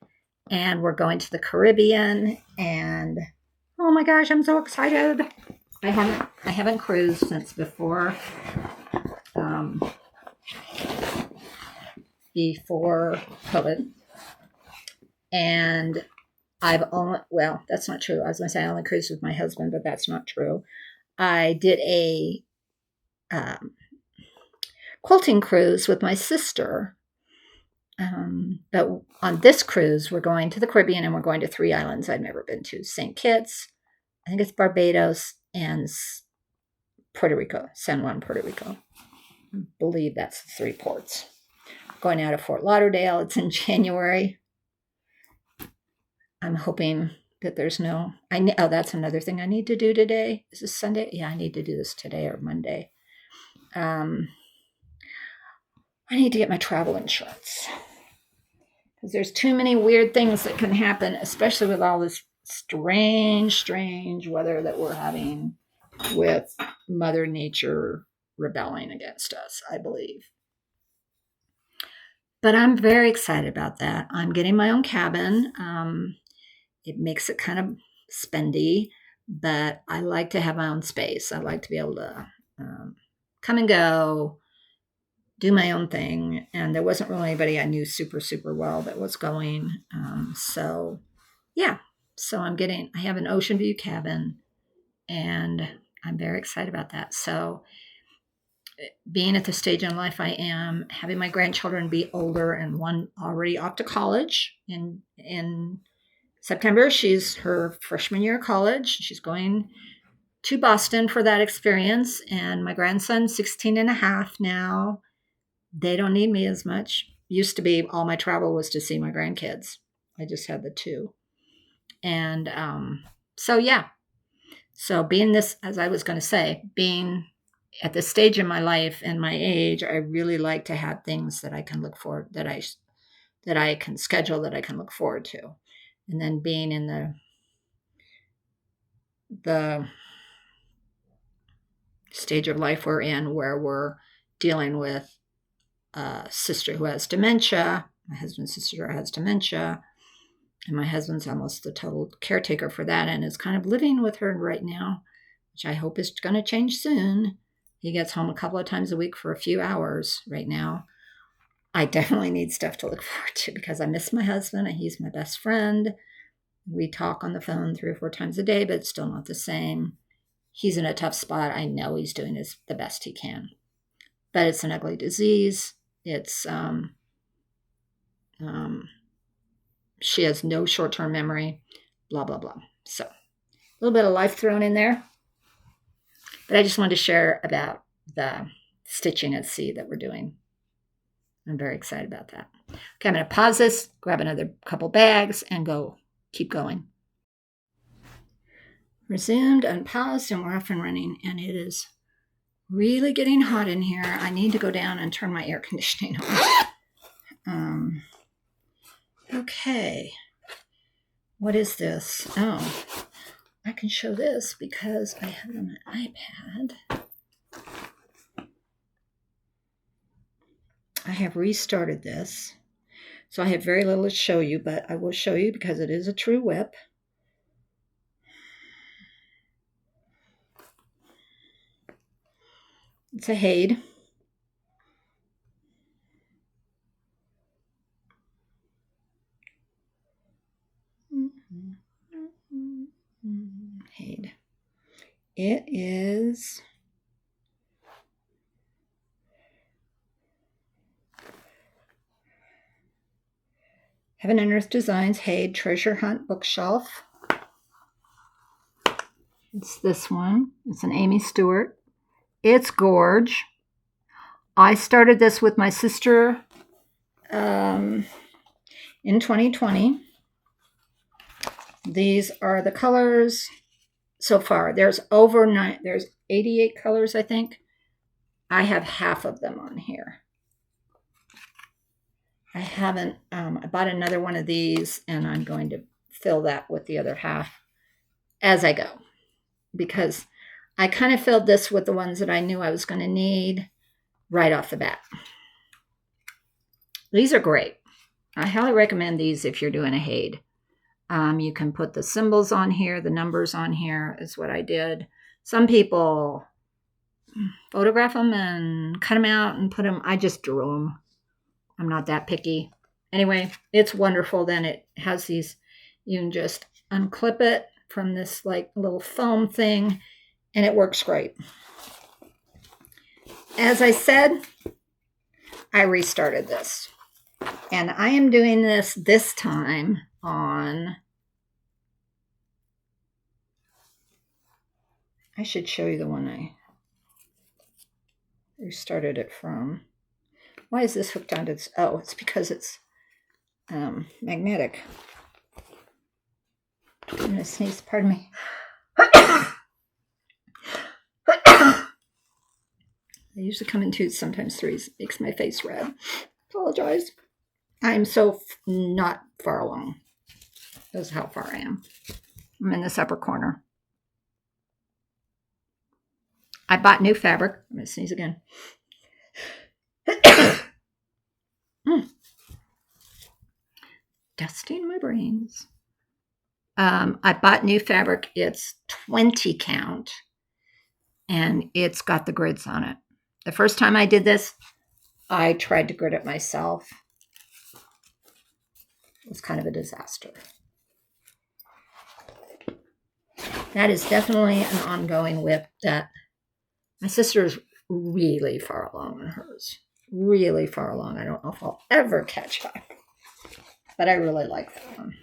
A: and we're going to the Caribbean. And oh my gosh, I'm so excited! I haven't cruised since before COVID, and that's not true. I was going to say I only cruised with my husband, but that's not true. I did a quilting cruise with my sister. But on this cruise, we're going to the Caribbean, and we're going to 3 islands I've never been to. St. Kitts, I think it's Barbados, and Puerto Rico, San Juan, Puerto Rico. I believe that's the 3 ports. Going out of Fort Lauderdale, it's in January. I'm hoping that there's no, oh, that's another thing I need to do today. Is this Sunday? Yeah, I need to do this today or Monday. I need to get my travel insurance because there's too many weird things that can happen, especially with all this strange weather that we're having with Mother Nature rebelling against us, I believe. But I'm very excited about that. I'm getting my own cabin. It makes it kind of spendy, but I like to have my own space. I like to be able to come and go, do my own thing. And there wasn't really anybody I knew super well that was going. So yeah, so I have an ocean view cabin, and I'm very excited about that. So being at the stage in life I am, having my grandchildren be older and one already off to college in September. She's her freshman year of college. She's going to Boston for that experience. And my grandson's 16 and a half now. They don't need me as much. Used to be all my travel was to see my grandkids. I just had the two. And so, yeah. So being this, as I was going to say, being at this stage in my life and my age, I really like to have things that I can look forward, that I can schedule, that I can look forward to. And then being in the stage of life we're in, where we're dealing with a sister who has dementia, my husband's sister has dementia, and my husband's almost the total caretaker for that and is kind of living with her right now, which I hope is going to change soon. He gets home a couple of times a week for a few hours right now. I definitely need stuff to look forward to because I miss my husband and he's my best friend. We talk on the phone 3 or 4 times a day, but it's still not the same. He's in a tough spot. I know he's doing the best he can. But it's an ugly disease. It's she has no short-term memory, blah, blah, blah. So a little bit of life thrown in there. But I just wanted to share about the stitching at sea that we're doing. I'm very excited about that. Okay, I'm going to pause this, grab another couple bags, and keep going. Resumed, unpaused, and we're off and running. And it is really getting hot in here. I need to go down and turn my air conditioning on. Okay. What is this? Oh, I can show this because I have it on my iPad. I have restarted this. So I have very little to show you, but I will show you because it is a true WIP. It's a Hade. Hade. It is Heaven and Earth Designs Hade Treasure Hunt Bookshelf. It's this one. It's an Amy Stewart. It's gorge. I started this with my sister in 2020. These are the colors so far. There's 88 colors, I think. I have half of them on here. I haven't, I bought another one of these and I'm going to fill that with the other half as I go, because I kind of filled this with the ones that I knew I was going to need right off the bat. These are great. I highly recommend these if you're doing a Hade. You can put the symbols on here, the numbers on here is what I did. Some people photograph them and cut them out and put them. I just drew them. I'm not that picky. Anyway, it's wonderful. Then it has these, you can just unclip it from this like little foam thing and it works great. As I said, I restarted this and I am doing this time on, I should show you the one I restarted it from. Why is this hooked onto this? Oh, it's because it's magnetic. I'm going to sneeze, pardon me. They usually come in twos, sometimes threes. It makes my face red. Apologize. I'm so not far along. This is how far I am. I'm in this upper corner. I bought new fabric. I'm going to sneeze again. Dusting my brains. I bought new fabric. It's 20 count. And it's got the grids on it. The first time I did this, I tried to grid it myself. It was kind of a disaster. That is definitely an ongoing WIP that my sister is really far along on hers. Really far along. I don't know if I'll ever catch up. But I really like that one.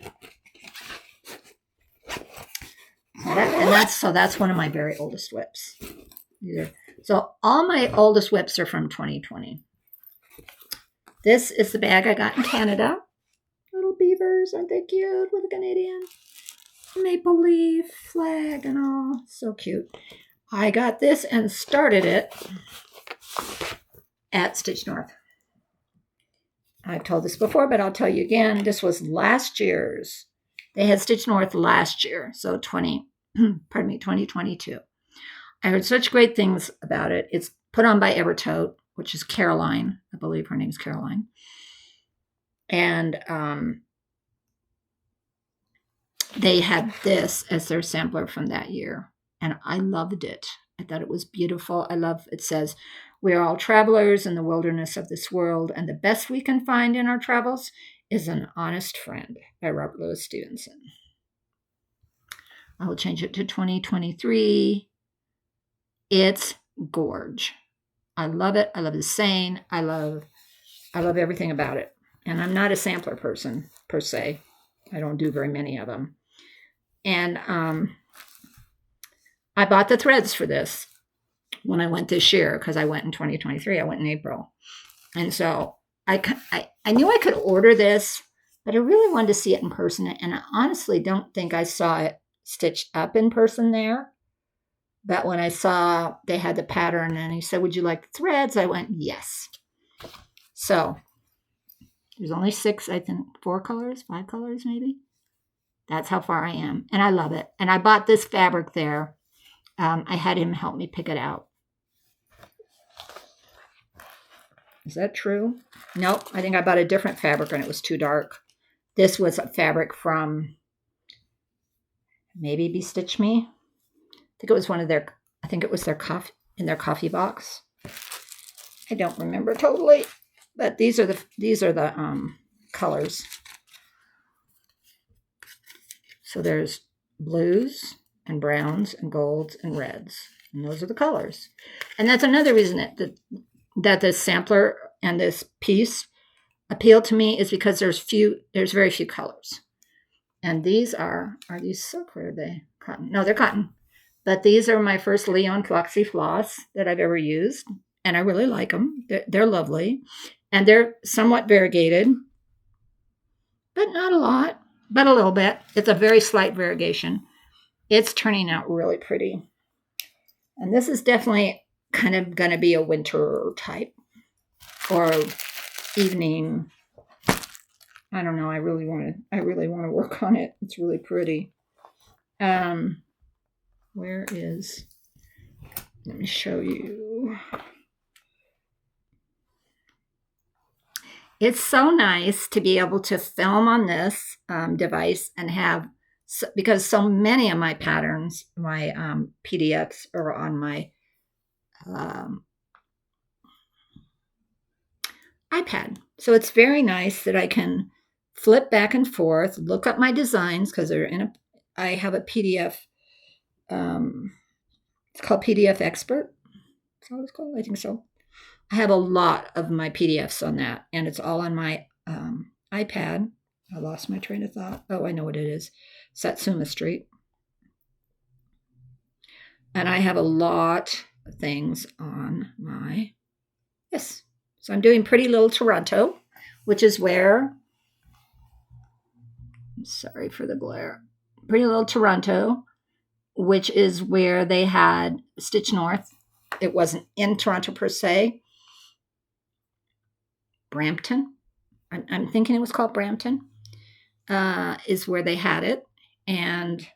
A: So that's one of my very oldest WIPs. So all my oldest WIPs are from 2020. This is the bag I got in Canada. Little beavers, aren't they cute? With a Canadian maple leaf flag and all. So cute. I got this and started it at Stitch North. I've told this before, but I'll tell you again. This was last year's. They had Stitch North last year, so 2022. I heard such great things about it. It's put on by Evertote, which is Caroline. I believe her name is Caroline. And they had this as their sampler from that year. And I loved it. I thought it was beautiful. It says, "We are all travelers in the wilderness of this world, and the best we can find in our travels is an honest friend," by Robert Louis Stevenson. I will change it to 2023. It's gorge. I love it. I love the saying. I love everything about it. And I'm not a sampler person per se. I don't do very many of them. And I bought the threads for this when I went this year, because I went in 2023. I went in April. And so I knew I could order this, but I really wanted to see it in person. And I honestly don't think I saw it stitched up in person there. But when I saw they had the pattern and he said, "Would you like the threads?" I went, yes. So there's only 6, I think, 4 colors, 5 colors maybe. That's how far I am. And I love it. And I bought this fabric there. I had him help me pick it out. Is that true? Nope. I think I bought a different fabric and it was too dark. This was a fabric from maybe Bestitch Me. I think it was their coffee box. I don't remember totally, but these are the colors. So there's blues and browns and golds and reds, and those are the colors. And that's another reason that this sampler and this piece appealed to me, is because there's very few colors. And these are these silk or are they cotton? No, they're cotton. But these are my first Leon Floxy floss that I've ever used, and I really like them. They're lovely, and they're somewhat variegated, but not a lot, but a little bit. It's a very slight variegation. It's turning out really pretty. And this is definitely kind of going to be a winter type or evening. I don't know. I really want to work on it. It's really pretty. Let me show you. It's so nice to be able to film on this device and have, because so many of my patterns, my PDFs are on my iPad. So it's very nice that I can flip back and forth, look up my designs, because I have a PDF. It's called PDF Expert. Is that what it's called? I think so. I have a lot of my PDFs on that, and it's all on my iPad. I lost my train of thought. Oh, I know what it is. Satsuma Street. And I have a lot of things on my, yes. So I'm doing Pretty Little Toronto, which is where, sorry for the glare, Pretty Little Toronto, which is where they had Stitch North. It wasn't in Toronto per se. Brampton, I'm thinking it was called Brampton, is where they had it. And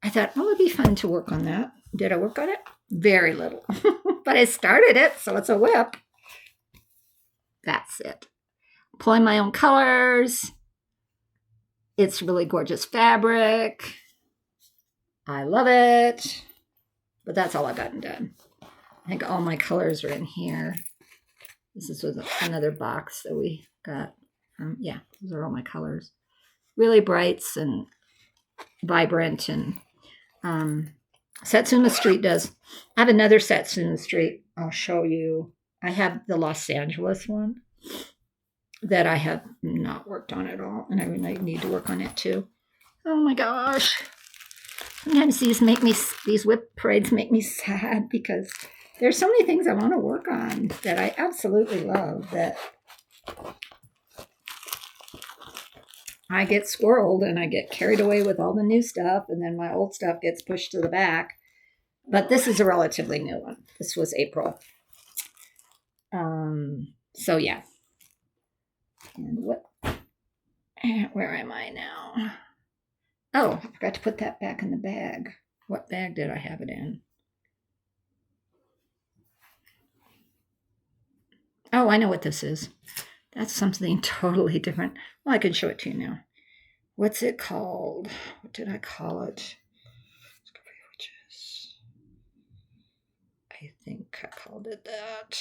A: I thought, well, it'd be fun to work on that. Did I work on it? Very little. But I started it, so it's a WIP. That's it. Pulling my own colors. It's really gorgeous fabric. I love it. But that's all I've gotten done. I think all my colors are in here. This is another box that we got. Yeah, those are all my colors. Really brights and vibrant. And Satsuma Street does. I have another Satsuma Street. I'll show you. I have the Los Angeles one that I have not worked on at all. And I really need to work on it too. Oh my gosh. Sometimes these WIP parades make me sad because there's so many things I want to work on that I absolutely love that I get squirreled and I get carried away with all the new stuff, and then my old stuff gets pushed to the back. But this is a relatively new one. This was April. So yeah. And where am I now? Oh, I forgot to put that back in the bag. What bag did I have it in? Oh, I know what this is. That's something totally different. Well, I can show it to you now. What's it called? What did I call it? I think I called it that.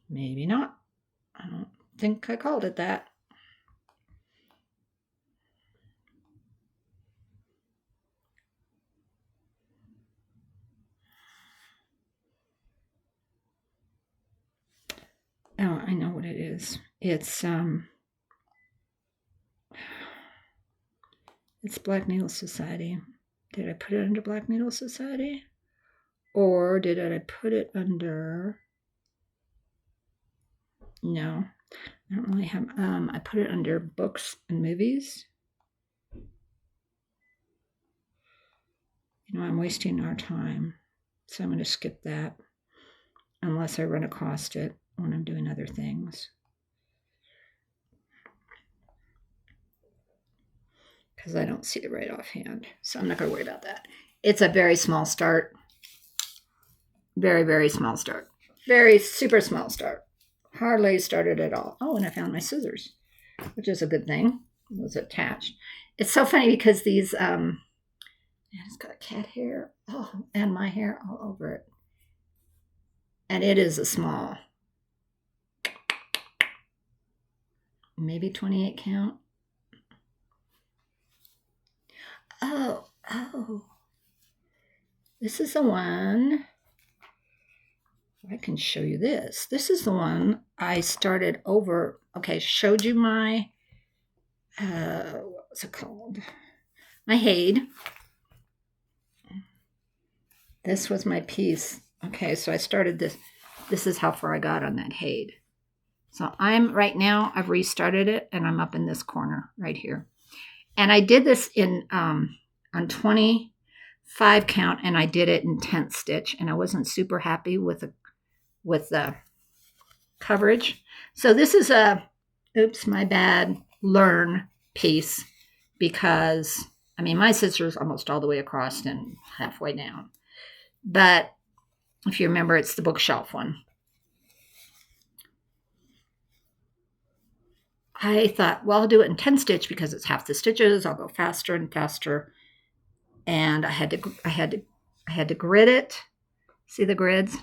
A: Maybe not. I don't think I called it that. Oh, I know what it is. It's Black Needle Society. Did I put it under Black Needle Society? Or did I put it under... No, I don't really have... I put it under books and movies. You know, I'm wasting our time. So I'm going to skip that. Unless I run across it when I'm doing other things. Because I don't see it right offhand. So I'm not going to worry about that. It's a very small start. Very, very small start. Very super small start. Hardly started at all. Oh, and I found my scissors, which is a good thing. It was attached. It's so funny because these, and it's got cat hair. Oh, and my hair all over it. And it is a small. Maybe 28 count. Oh. This is the one. I can show you this. This is the one I started over. Okay, showed you my, what was it called? My Haid. This was my piece. Okay, so I started this. This is how far I got on that Haid. So right now, I've restarted it, and I'm up in this corner right here. And I did this on 25 count, and I did it in 10th stitch, and I wasn't super happy with the coverage. So this is oops, my bad, learn piece, because, I mean, my scissors almost all the way across and halfway down. But if you remember, it's the bookshelf one. I thought, well, I'll do it in 10 stitch because it's half the stitches. I'll go faster and faster. And I had to grid it. See the grids?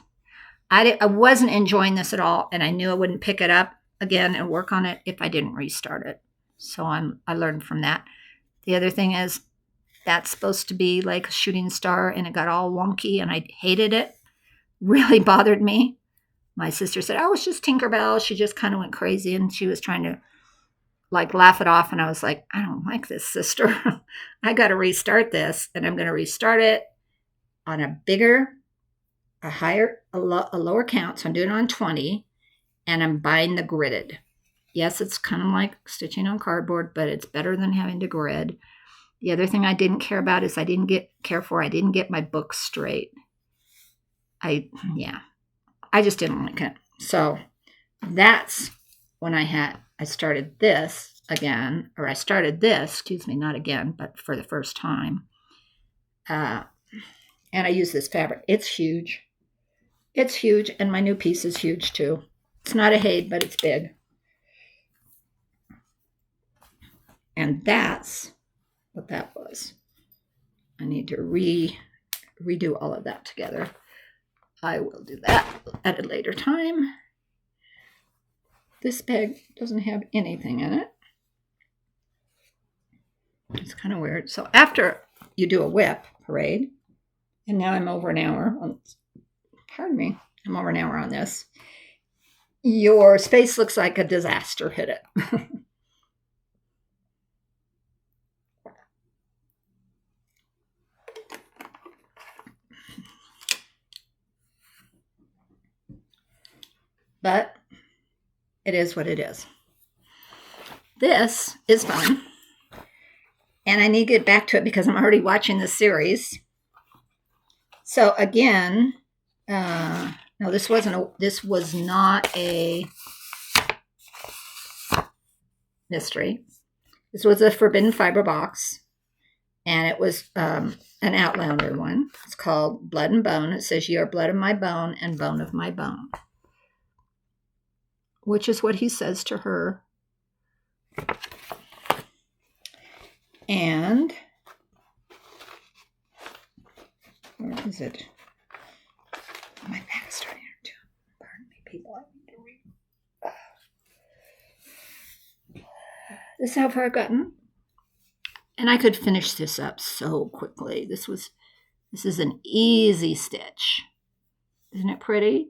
A: I wasn't enjoying this at all, and I knew I wouldn't pick it up again and work on it if I didn't restart it. So I learned from that. The other thing is that's supposed to be like a shooting star, and it got all wonky, and I hated it. Really bothered me. My sister said, oh, it's just Tinkerbell. She just kind of went crazy, and she was trying to like laugh it off. And I was like, I don't like this, sister. I got to restart this, and I'm going to restart it on a lower count. So I'm doing it on 20, and I'm buying the gridded. Yes, it's kind of like stitching on cardboard, but it's better than having to grid. The other thing I didn't care about is I didn't get my book straight. I just didn't like it. So that's when I started this again, or I started this, excuse me, not again, but for the first time. And I use this fabric. It's huge. It's huge, and my new piece is huge too. It's not a Haid, but it's big. And that's what that was. I need to redo all of that together. I will do that at a later time. This bag doesn't have anything in it. It's kind of weird. So after you do a WIP parade, and now I'm over an hour. Pardon me. I'm over an hour on this. Your space looks like a disaster hit it. But it is what it is. This is fun. And I need to get back to it because I'm already watching the series. So again, no, this was not a mystery. This was a Forbidden Fiber box. And it was an Outlander one. It's called Blood and Bone. It says, "You are blood of my bone and bone of my bone." Which is what he says to her. And where is it? My back is starting to hurt. Pardon me, people. I need to read. This is how far I've gotten. And I could finish this up so quickly. This is an easy stitch. Isn't it pretty?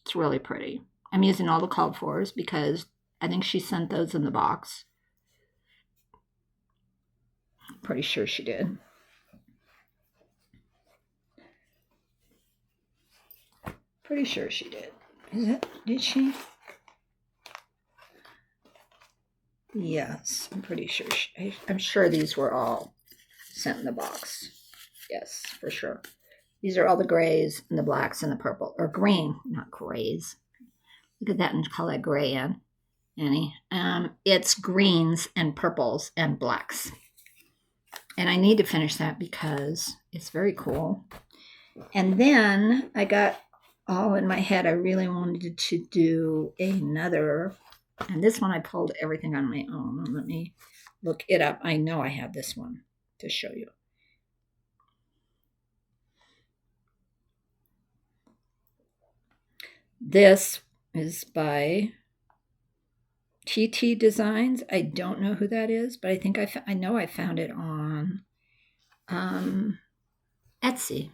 A: It's really pretty. I'm using all the called fors because I think she sent those in the box. Pretty sure she did. Pretty sure she did. Did she? Yes, I'm pretty sure. I'm sure these were all sent in the box. Yes, for sure. These are all the grays and the blacks and the purple. Or green, not grays. Look at that and call that gray in, Annie. It's greens and purples and blacks. And I need to finish that because it's very cool. And then I got all in my head. I really wanted to do another. And this one I pulled everything on my own. Let me look it up. I know I have this one to show you. This is by TT Designs. I don't know who that is, but I think I know I found it on Etsy.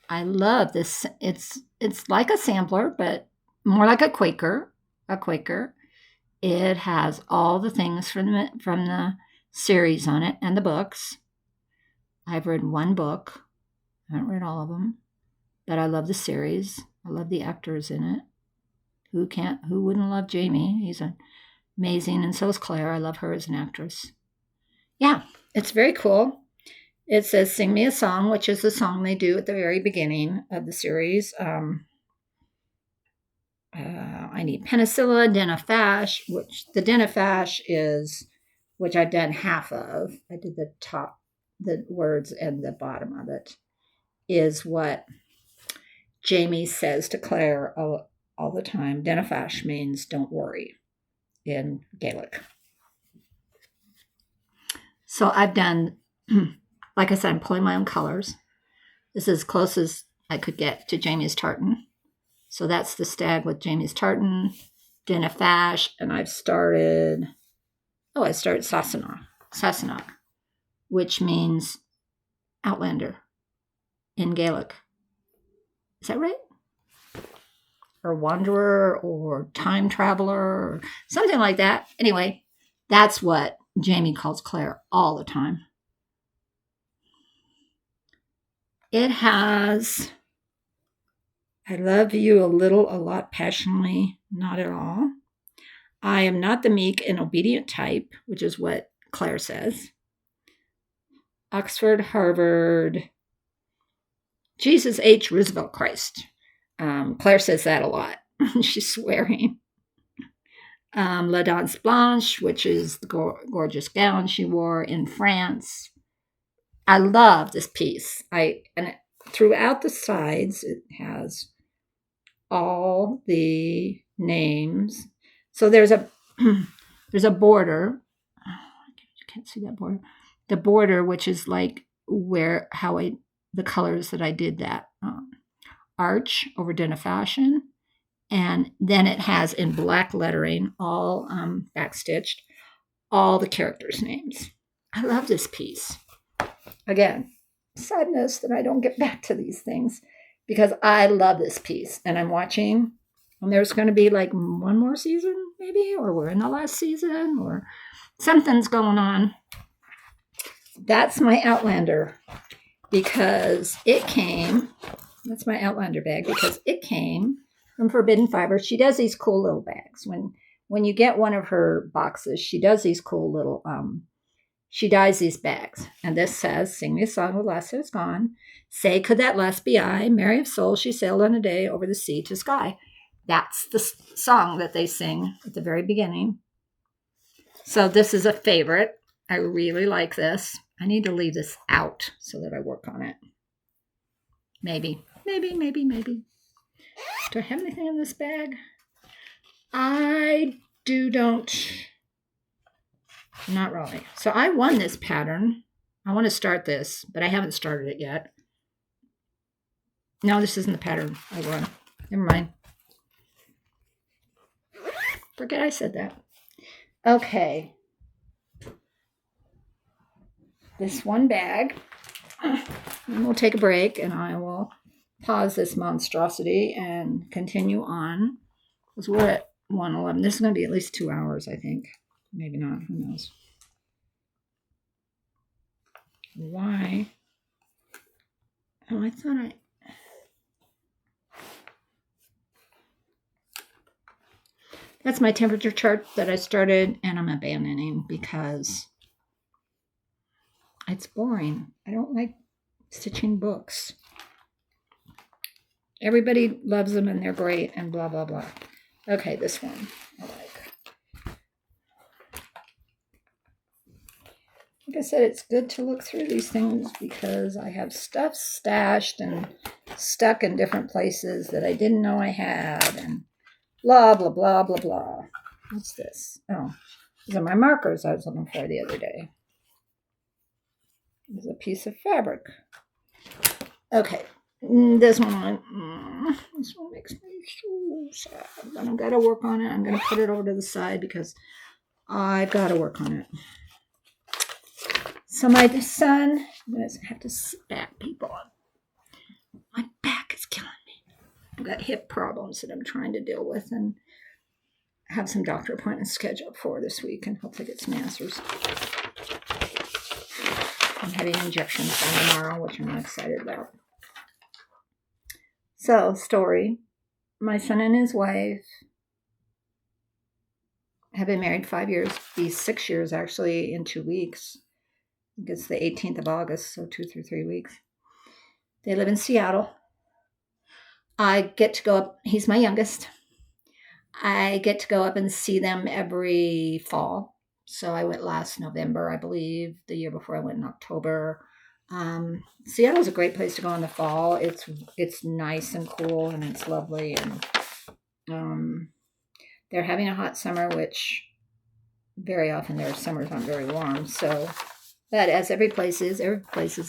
A: I love this. It's like a sampler, but more like a Quaker. It has all the things from the series on it and the books. I've read one book. I haven't read all of them, but I love the series. I love the actors in it. Who wouldn't love Jamie? He's amazing, and so is Claire. I love her as an actress. Yeah, it's very cool. It says, "Sing Me a Song," which is the song they do at the very beginning of the series. I need Penicilla, Denifash, which the Denifash is, which I've done half of. I did the top, the words, and the bottom of it. Is what Jamie says to Claire all the time. Denifash means "don't worry" in Gaelic. So I've done, like I said, I'm pulling my own colors. This is as close as I could get to Jamie's tartan. So that's the stag with Jamie's tartan, Denifash, and I started Sassenach, which means Outlander in Gaelic. Is that right? Or wanderer or time traveler or something like that. Anyway, that's what Jamie calls Claire all the time. It has I love you a little, a lot, passionately, not at all. I am not the meek and obedient type, which is what Claire says. Oxford, Harvard, Jesus H. Roosevelt Christ. Claire says that a lot. She's swearing. La Danse Blanche, which is the gorgeous gown she wore in France. I love this piece. Throughout the sides, it has all the names. So there's a border. You can't see that border. The border, which is like the colors that I did that arch over Dinah Fashion. And then it has in black lettering, all backstitched, all the characters' names. I love this piece. Again, sadness that I don't get back to these things because I love this piece. And I'm watching, and there's going to be like one more season, maybe, or we're in the last season, or something's going on. That's my Outlander because it came, that's my Outlander bag because it came from Forbidden Fiber. She does these cool little bags. When you get one of her boxes, she does these cool little, she dyes these bags. And this says, sing me a song with last is gone. Say, could that last be I? Mary of soul, she sailed on a day over the sea to sky. That's the song that they sing at the very beginning. So this is a favorite. I really like this. I need to leave this out so that I work on it. Maybe. Do I have anything in this bag? I don't. Not really. So I won this pattern. I want to start this, but I haven't started it yet. No, this isn't the pattern I won. Never mind. Forget I said that. Okay. This one bag. And we'll take a break and I will pause this monstrosity and continue on. Because we're at 1:11. This is going to be at least 2 hours, I think. Maybe not. Who knows? Why? Oh, I thought That's my temperature chart that I started and I'm abandoning because it's boring. I don't like stitching books. Everybody loves them and they're great and blah, blah, blah. Okay, this one I like. Like I said, it's good to look through these things because I have stuff stashed and stuck in different places that I didn't know I had and blah, blah, blah, blah, blah. What's this? Oh, these are my markers I was looking for the other day. There's a piece of fabric. Okay, this one makes me so sad. But I've got to work on it. I'm going to put it over to the side because I've got to work on it. So my son, I'm going to have to sit back, people. My back is killing me. I've got hip problems that I'm trying to deal with and have some doctor appointments scheduled for this week and hopefully get some answers. I'm having injections done tomorrow, which I'm not excited about. So, story. My son and his wife have been married 5 years. Be 6 years, actually, in 2 weeks. I think it's the 18th of August, so 2 through 3 weeks. They live in Seattle. I get to go up. He's my youngest. I get to go up and see them every fall. So I went last November, I believe. The year before I went in October. Seattle's a great place to go in the fall. It's nice and cool and it's lovely. And they're having a hot summer, which very often their summers aren't very warm. So, but as every place is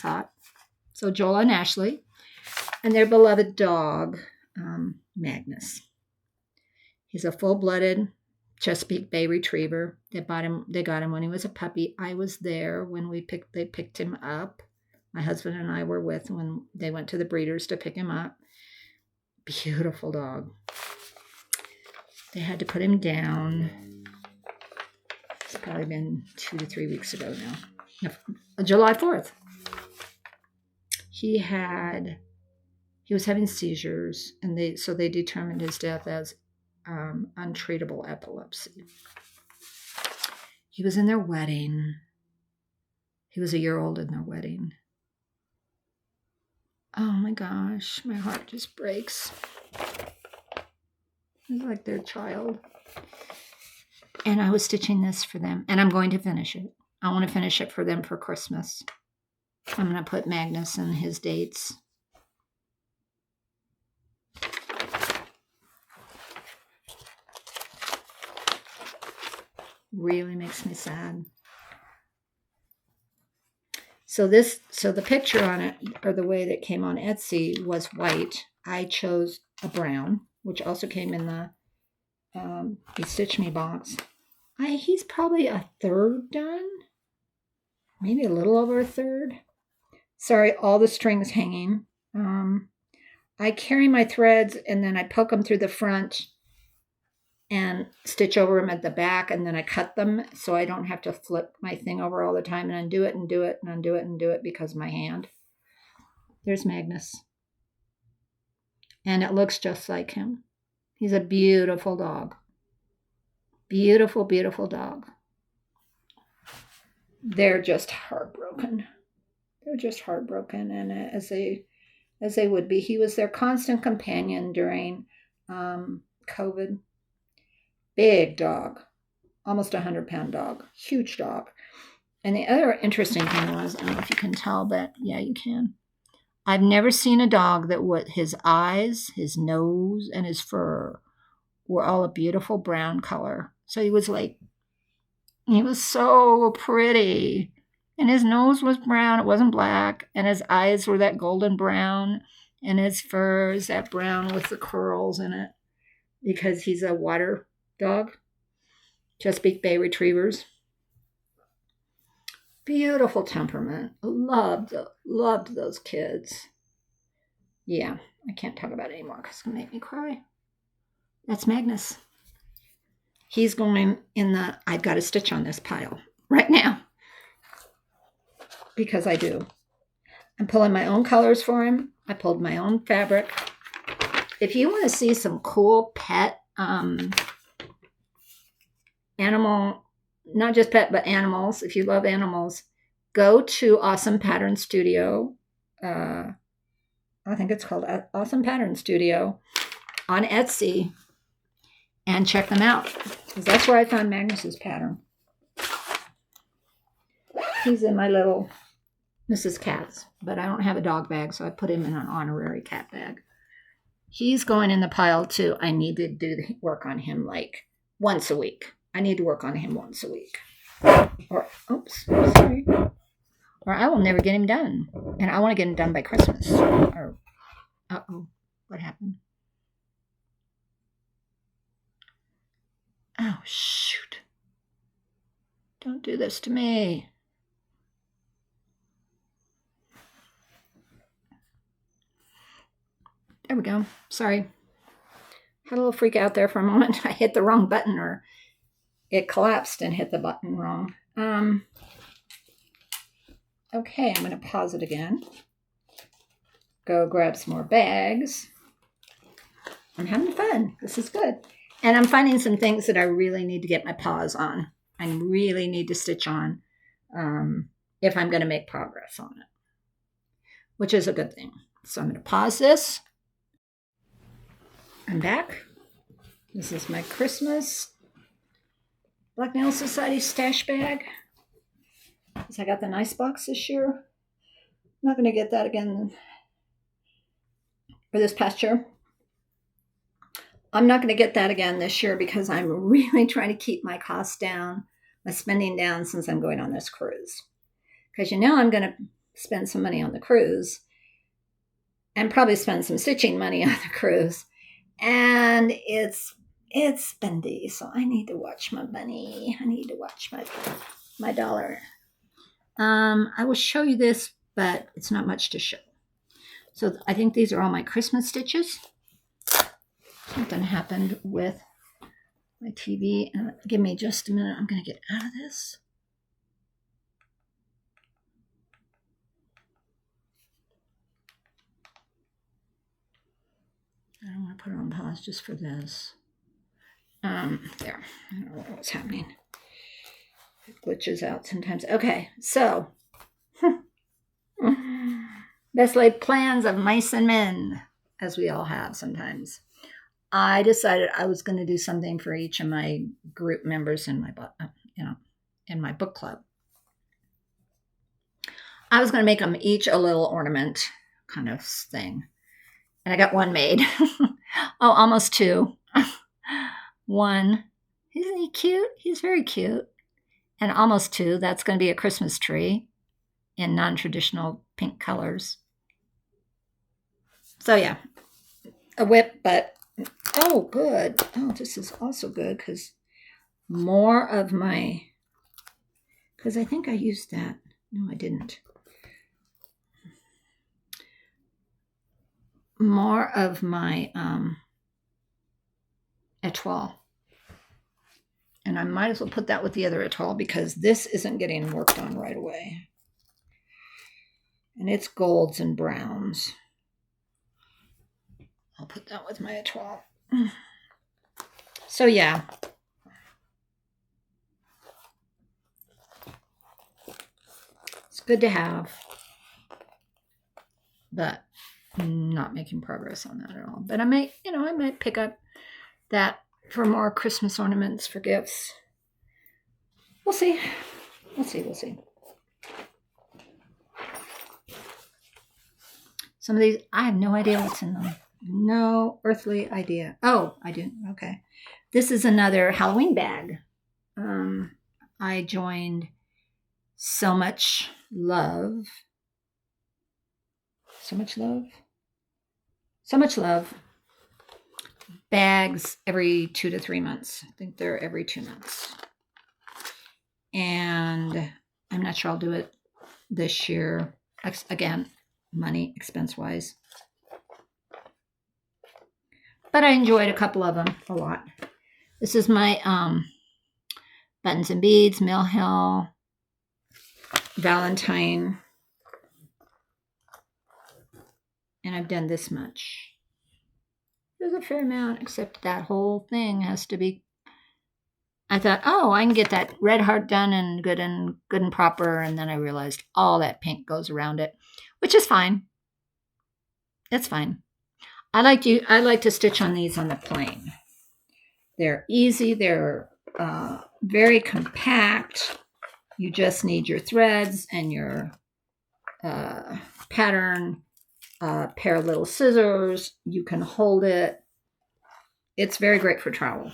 A: hot. So Joel and Ashley and their beloved dog, Magnus. He's a full-blooded Chesapeake Bay Retriever. They got him when he was a puppy. I was there when they picked him up. My husband and I were with when they went to the breeders to pick him up. Beautiful dog. They had to put him down. It's probably been 2 to 3 weeks ago now. July 4th. He had He was having seizures, and they determined his death as untreatable epilepsy. He was in their wedding. He was a year old in their wedding. Oh my gosh, my heart just breaks. It's like their child. And I was stitching this for them, and I'm going to finish it. I want to finish it for them for Christmas. I'm going to put Magnus and his dates. Really makes me sad. So the picture on it, or the way that came on Etsy, was white. I chose a brown, which also came in the Stitch Me box. He's probably a third done. Maybe a little over a third. Sorry, all the strings hanging. I carry my threads and then I poke them through the front and stitch over them at the back, and then I cut them so I don't have to flip my thing over all the time and undo it and do it and undo it and do it because of my hand. There's Magnus. And it looks just like him. He's a beautiful dog. Beautiful, beautiful dog. They're just heartbroken. They're just heartbroken, and as they would be. He was their constant companion during COVID. Big dog, almost 100-pound dog, huge dog. And the other interesting thing was, I don't know if you can tell, but yeah, you can. I've never seen a dog that his eyes, his nose, and his fur were all a beautiful brown color. So he was so pretty. And his nose was brown, it wasn't black. And his eyes were that golden brown. And his fur is that brown with the curls in it. Because he's a water dog. Chesapeake Bay Retrievers. Beautiful temperament. Loved those kids. Yeah, I can't talk about it anymore because it's going to make me cry. That's Magnus. He's going in I've got a stitch on this pile right now. Because I do. I'm pulling my own colors for him. I pulled my own fabric. If you want to see some cool pet animal, not just pet, but animals, if you love animals, go to Awesome Pattern Studio. I think it's called Awesome Pattern Studio on Etsy, and check them out. Because that's where I found Magnus's pattern. He's in my little Mrs. Cat's, but I don't have a dog bag, so I put him in an honorary cat bag. He's going in the pile too. I need to do work on him like once a week. I need to work on him once a week. Or I will never get him done. And I want to get him done by Christmas. What happened? Oh, shoot. Don't do this to me. There we go. Sorry. Had a little freak out there for a moment. I hit the wrong button, or it collapsed and hit the button wrong. Okay, I'm going to pause it again. Go grab some more bags. I'm having fun. This is good. And I'm finding some things that I really need to get my paws on. I really need to stitch on if I'm going to make progress on it, which is a good thing. So I'm going to pause this. I'm back. This is my Christmas Black Nail Society stash bag. I got the nice box this year. I'm not going to get that again for this past year. I'm not going to get that again this year because I'm really trying to keep my costs down, my spending down, since I'm going on this cruise. Because I'm going to spend some money on the cruise and probably spend some stitching money on the cruise. And it's spendy, so I need to watch my money. I need to watch my dollar. I will show you this, but it's not much to show. So I think these are all my Christmas stitches. Something happened with my TV. Give me just a minute. I'm going to get out of this. I don't want to put it on pause just for this. There. I don't know what's happening. It glitches out sometimes. Okay, so best laid plans of mice and men, as we all have sometimes. I decided I was going to do something for each of my group members in my, in my book club. I was going to make them each a little ornament kind of thing. And I got one made. Oh, almost two. One. Isn't he cute? He's very cute. And almost two. That's going to be a Christmas tree in non-traditional pink colors. So yeah, a WIP, but oh, good. Oh, this is also good because more of my, because I think I used that. No, I didn't. More of my etoile. And I might as well put that with the other etoile because this isn't getting worked on right away. And it's golds and browns. I'll put that with my etoile. So yeah. It's good to have. But not making progress on that at all. But I might pick up that for more Christmas ornaments for gifts. We'll see. We'll see. Some of these, I have no idea what's in them. No earthly idea. Oh, I do. Okay. This is another Halloween bag. I joined So Much Love. So Much Love. Bags every 2 to 3 months. I think they're every 2 months. And I'm not sure I'll do it this year. Again, money, expense-wise. But I enjoyed a couple of them a lot. This is my Buttons and Beads, Mill Hill, Valentine. And I've done this much. There's a fair amount, except that whole thing has to be. I thought, oh, I can get that red heart done and good and proper, and then I realized all that pink goes around it, which is fine. It's fine. I like to stitch on these on the plane. They're easy. They're very compact. You just need your threads and your pattern. Pair of little scissors. You can hold it. It's very great for travel.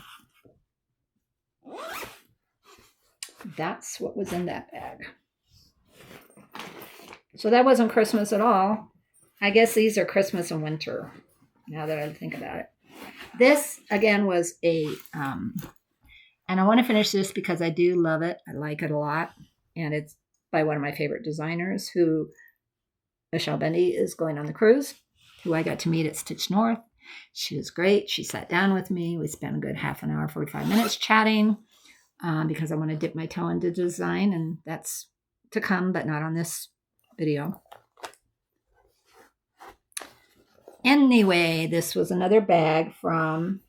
A: That's what was in that bag. So that wasn't Christmas at all. I guess these are Christmas and winter, now that I think about it. This, again, was a, and I want to finish this because I do love it. I like it a lot. And it's by one of my favorite designers who, Michelle Bendy, is going on the cruise, who I got to meet at Stitch North. She was great. She sat down with me. We spent a good half an hour, 45 minutes chatting because I want to dip my toe into design, and that's to come, but not on this video. Anyway, this was another bag from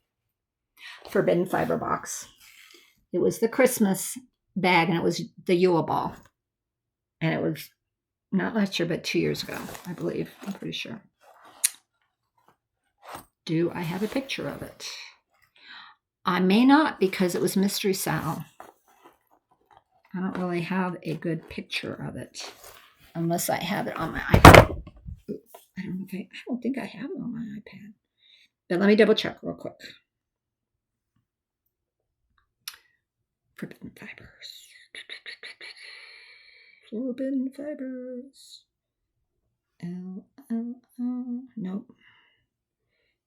A: Forbidden Fiber Box. It was the Christmas bag, and it was the Yule Ball. And it was not last year, but 2 years ago, I believe. I'm pretty sure. Do I have a picture of it? I may not, because it was Mystery Sal. I don't really have a good picture of it, unless I have it on my iPad. I don't think I have it on my iPad. But let me double check real quick. Forbidden Fibers. Forbidden Fibers. Nope.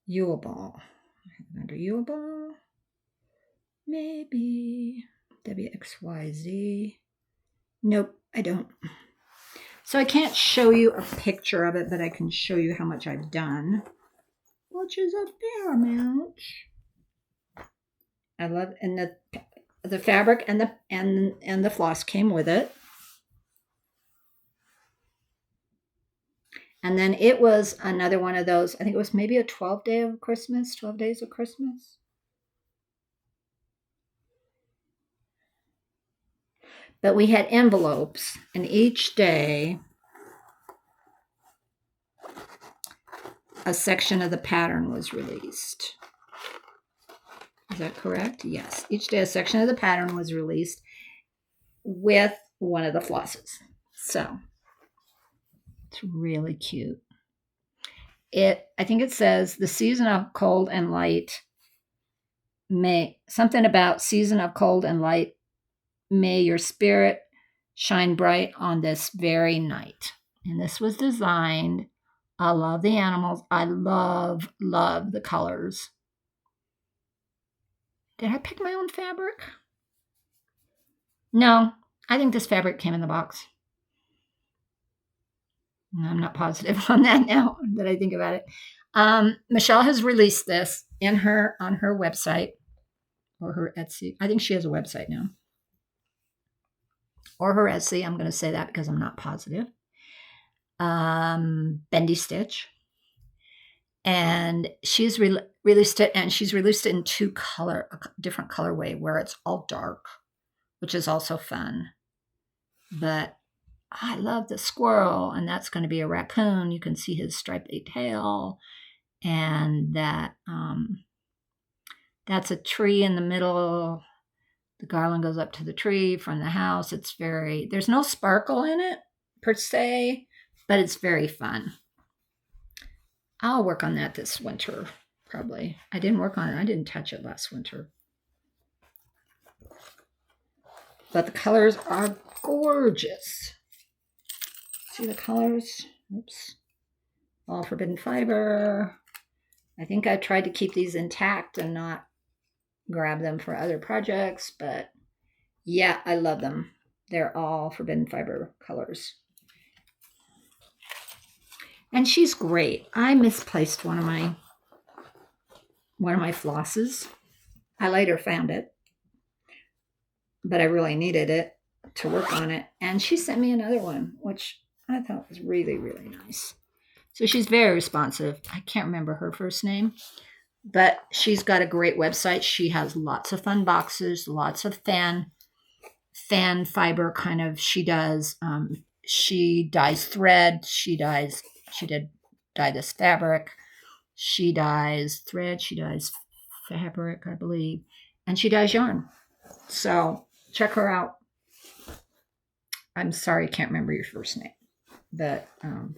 A: Yule Ball. Under Yule Ball. Maybe. WXYZ. Nope, I don't. So I can't show you a picture of it, but I can show you how much I've done, which is a fair amount. I love, and the fabric and the floss came with it. And then it was another one of those, I think it was maybe a 12 days of Christmas. But we had envelopes, and each day a section of the pattern was released. Is that correct? Yes. Each day a section of the pattern was released with one of the flosses. So it's really cute. I think it says the season of cold and light something about season of cold and light. May your spirit shine bright on this very night. And this was designed. I love the animals. I love the colors. Did I pick my own fabric? No, I think this fabric came in the box. I'm not positive on that now that I think about it. Michelle has released this on her website or her Etsy. I think she has a website now. Or her Etsy. I'm going to say that because I'm not positive. Bendy Stitch. And she's released it, and she's released it in a different colorway where it's all dark, which is also fun. But I love the squirrel, and that's going to be a raccoon. You can see his striped tail, and that's a tree in the middle. The garland goes up to the tree from the house. There's no sparkle in it per se, but it's very fun. I'll work on that this winter, probably. I didn't work on it. I didn't touch it last winter. But the colors are gorgeous. See the colors? Oops. All forbidden fiber. I think I tried to keep these intact and not grab them for other projects, but yeah, I love them. They're all forbidden fiber colors. And she's great. I misplaced one of my flosses. I later found it, but I really needed it to work on it. And she sent me another one, which I thought was really, really nice. So she's very responsive. I can't remember her first name, but she's got a great website. She has lots of fun boxes, lots of fan fiber kind of. She dyes thread. She did dye this fabric. She dyes thread. She dyes fabric, I believe. And she dyes yarn. So check her out. I'm sorry, I can't remember your first name. But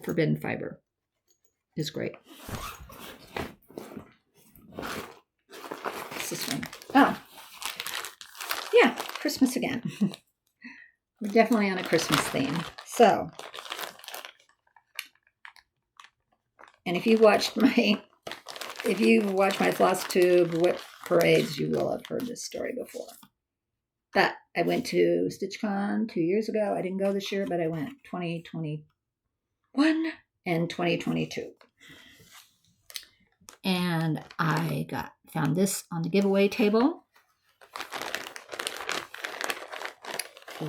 A: Forbidden Fiber is great. What's this one? Oh, yeah, Christmas again. We're definitely on a Christmas theme. So, and if you've watched my Flosstube WIP parades, you will have heard this story before. But I went to StitchCon 2 years ago. I didn't go this year, but I went 2021 and 2022. And I found this on the giveaway table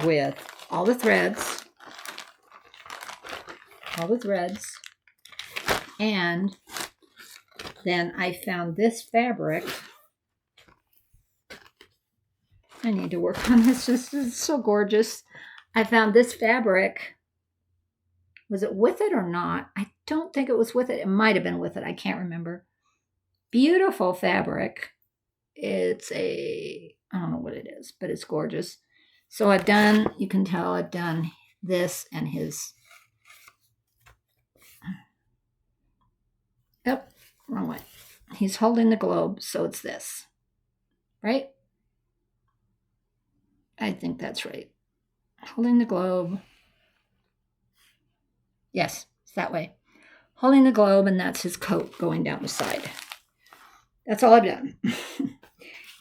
A: with all the threads. And then I found this fabric. I need to work on this. This is so gorgeous. I found this fabric. Was it with it or not? I don't think it was with it. It might have been with it. I can't remember. Beautiful fabric. I don't know what it is, but it's gorgeous. So you can tell I've done this and his. Yep, wrong way. He's holding the globe, so it's this. Right? I think that's right. Holding the globe. Yes, it's that way. Holding the globe, and that's his coat going down the side. That's all I've done.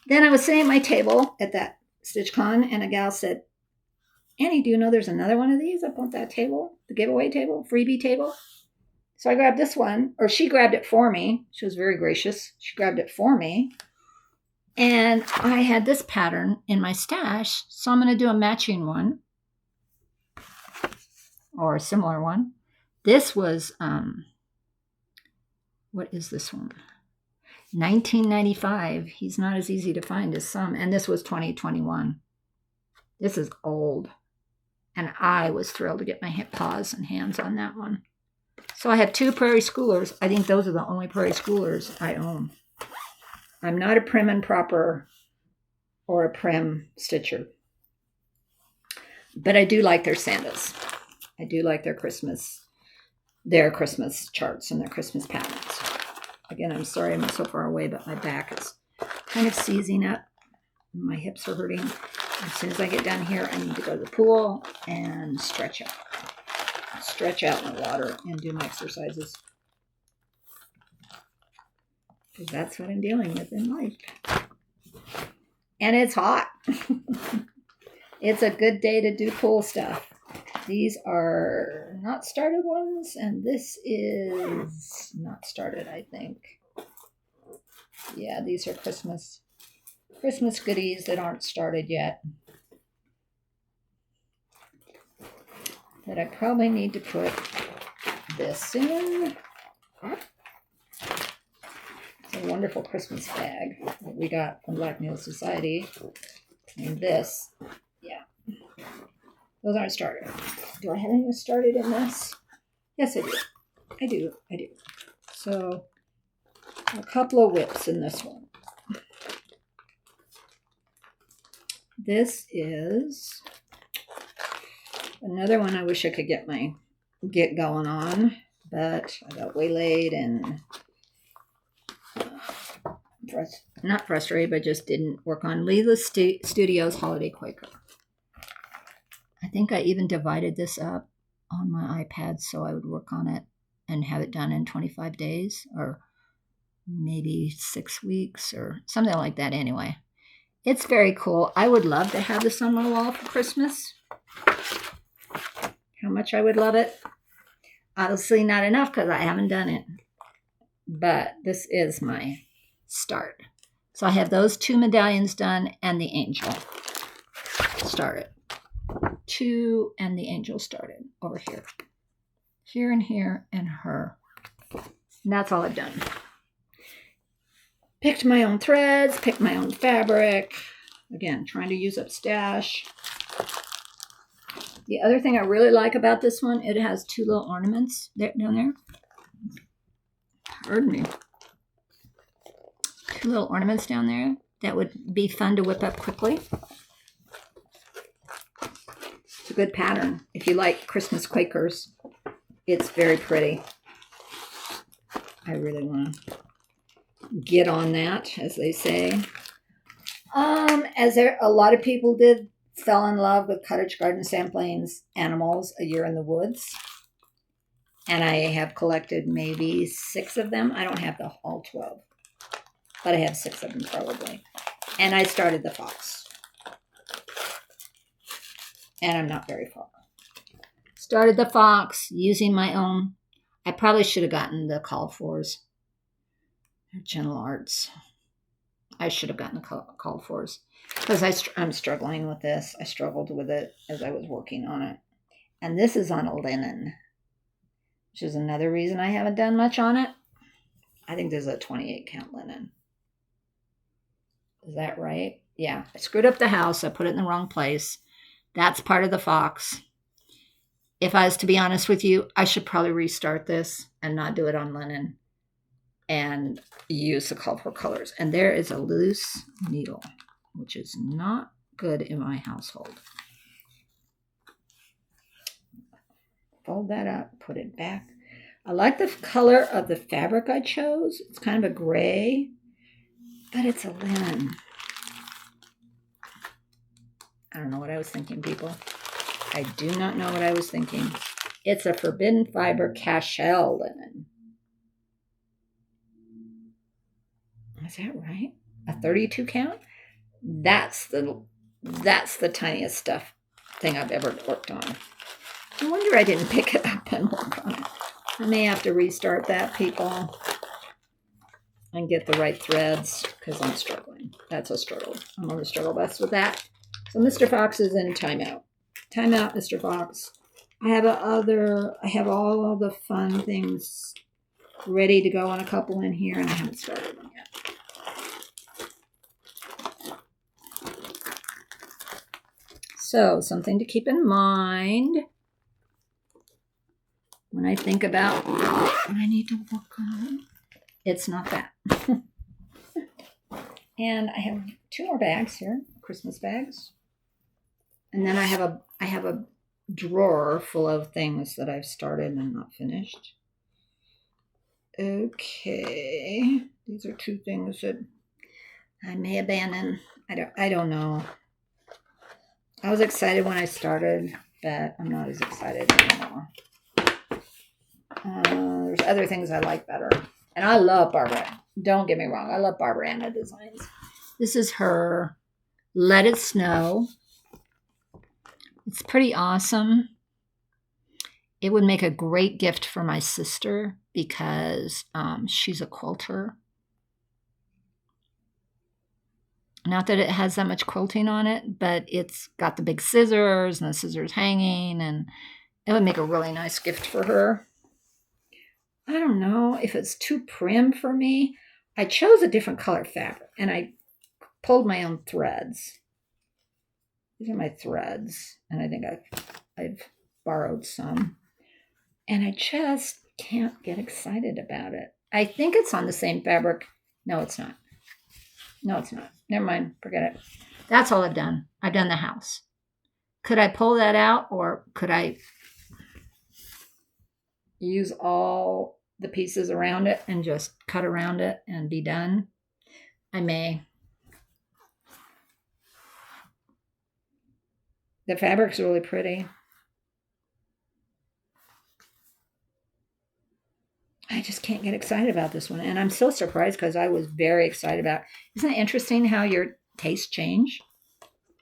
A: Then I was sitting at my table at that StitchCon, and a gal said, Annie, do you know there's another one of these up on that table? The giveaway table? Freebie table? So I grabbed this one, or she grabbed it for me. She was very gracious. She grabbed it for me. And I had this pattern in my stash, so I'm going to do a matching one, or a similar one. This was, what is this one? 1995. He's not as easy to find as some. And this was 2021. This is old. And I was thrilled to get my paws and hands on that one. So I have 2 Prairie Schoolers. I think those are the only Prairie Schoolers I own. I'm not a prim and proper or a prim stitcher. But I do like their Santas. I do like their Christmas charts and their Christmas patterns. Again, I'm sorry I'm so far away, but my back is kind of seizing up. My hips are hurting. As soon as I get done here, I need to go to the pool and stretch out. Stretch out in the water and do my exercises. Because that's what I'm dealing with in life. And it's hot. It's a good day to do pool stuff. These are not started ones, and this is not started, I think. Yeah, these are Christmas goodies that aren't started yet. But I probably need to put this in. It's a wonderful Christmas bag that we got from Black Nail Society. And this, yeah. Those aren't started. Do I have anything started in this? Yes, I do. I do. So, a couple of WIPs in this one. This is another one I wish I could get going on, but I got waylaid and not frustrated, but just didn't work on Leela Studios Holiday Quaker. I think I even divided this up on my iPad so I would work on it and have it done in 25 days or maybe 6 weeks or something like that anyway. It's very cool. I would love to have this on my wall for Christmas. How much I would love it. Obviously not enough because I haven't done it. But this is my start. So I have those 2 medallions done and the angel started. 2 and the angel started over here. Here and here and her. And that's all I've done. Picked my own threads, picked my own fabric. Again, trying to use up stash. The other thing I really like about this one, it has 2 little ornaments down there. Pardon me. 2 little ornaments down there that would be fun to whip up quickly. It's a good pattern. If you like Christmas Quakers, it's very pretty. I really want to get on that, as they say. As a lot of people fell in love with Cottage Garden Sampling's Animals, A Year in the Woods. And I have collected maybe 6 of them. I don't have all 12, but I have 6 of them probably. And I started the fox. And I'm not very far. Started the fox using my own. I probably should have gotten the called fors. They're Gentle Arts. I should have gotten the called fors because I'm struggling with this. I struggled with it as I was working on it. And this is on a linen, which is another reason I haven't done much on it. I think there's a 28 count linen. Is that right? Yeah. I screwed up the house. I put it in the wrong place. That's part of the fox. If I was to be honest with you, I should probably restart this and not do it on linen and use the colorful colors. And there is a loose needle, which is not good in my household. Fold that up, put it back. I like the color of the fabric I chose. It's kind of a gray, but it's a linen. I don't know what I was thinking, people. I do not know what I was thinking. It's a forbidden fiber cashel linen. Is that right? A 32 count? That's the tiniest thing I've ever worked on. No wonder I didn't pick it up and work on it. I may have to restart that, people, and get the right threads because I'm struggling. That's a struggle. I'm going to struggle best with that. So Mr. Fox is in timeout. Timeout, Mr. Fox. I have all of the fun things ready to go on a couple in here, and I haven't started them yet. So, something to keep in mind when I think about what I need to work on. It's not that. And I have 2 more bags here, Christmas bags. And then I have a drawer full of things that I've started and not finished. Okay, these are 2 things that I may abandon. I don't know. I was excited when I started, but I'm not as excited anymore. There's other things I like better. And I love Barbara. Don't get me wrong. I love Barbara Anna Designs. This is her Let It Snow. It's pretty awesome. It would make a great gift for my sister because she's a quilter. Not that it has that much quilting on it, but it's got the big scissors and the scissors hanging, and it would make a really nice gift for her. I don't know if it's too prim for me. I chose a different color fabric, and I pulled my own threads. These are my threads, and I think I've borrowed some. And I just can't get excited about it. I think it's on the same fabric. No, it's not. No, it's not. Never mind. Forget it. That's all I've done. I've done the house. Could I pull that out, or could I use all the pieces around it and just cut around it and be done? I may. The fabric's really pretty. I just can't get excited about this one. And I'm so surprised because I was very excited about it. Isn't it interesting how your tastes change?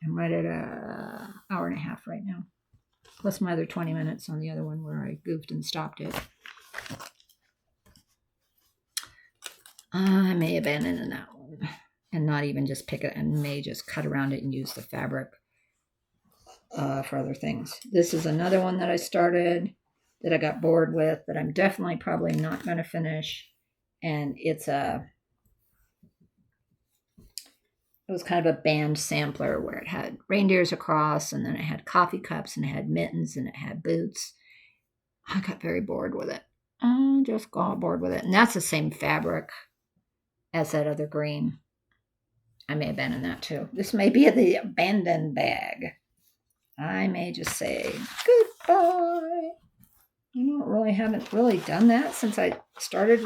A: I'm right at an hour and a half right now. Plus my other 20 minutes on the other one where I goofed and stopped it. I may abandon that one and not even just pick it, and may just cut around it and use the fabric for other things. This is another one that I started that I got bored with, that I'm definitely probably not going to finish. And it was kind of a band sampler where it had reindeers across, and then it had coffee cups, and it had mittens, and it had boots. I got very bored with it. I just got bored with it. And that's the same fabric as that other green. I may abandon that too. This may be the abandoned bag. I may just say goodbye. Haven't really done that since I started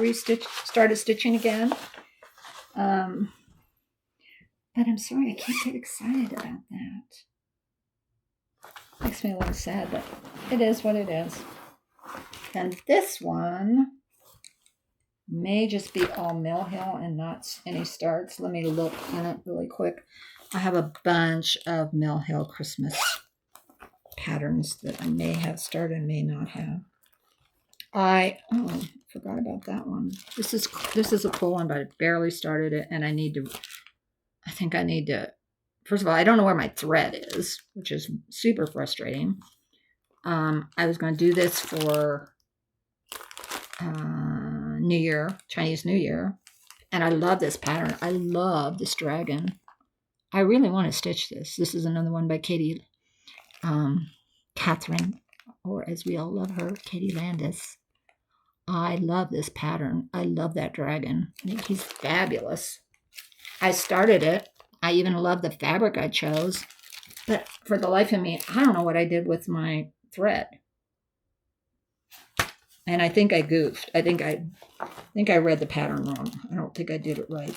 A: stitching again. But I'm sorry, I can't get excited about that. Makes me a little sad, but it is what it is. And this one may just be all Mill Hill and not any starts. Let me look in it really quick. I have a bunch of Mill Hill Christmas patterns that I may have started and may not have. I forgot about that one. This is a cool one, but I barely started it, and I think I need to, first of all, I don't know where my thread is, which is super frustrating. I was going to do this for New Year, Chinese New Year, and I love this pattern. I love this dragon. I really want to stitch this. This is another one by Catherine, or as we all love her, Katie Landis. I love this pattern. I love that dragon. I think he's fabulous. I started it. I even love the fabric I chose. But for the life of me, I don't know what I did with my thread. And I think I goofed. I think I read the pattern wrong. I don't think I did it right.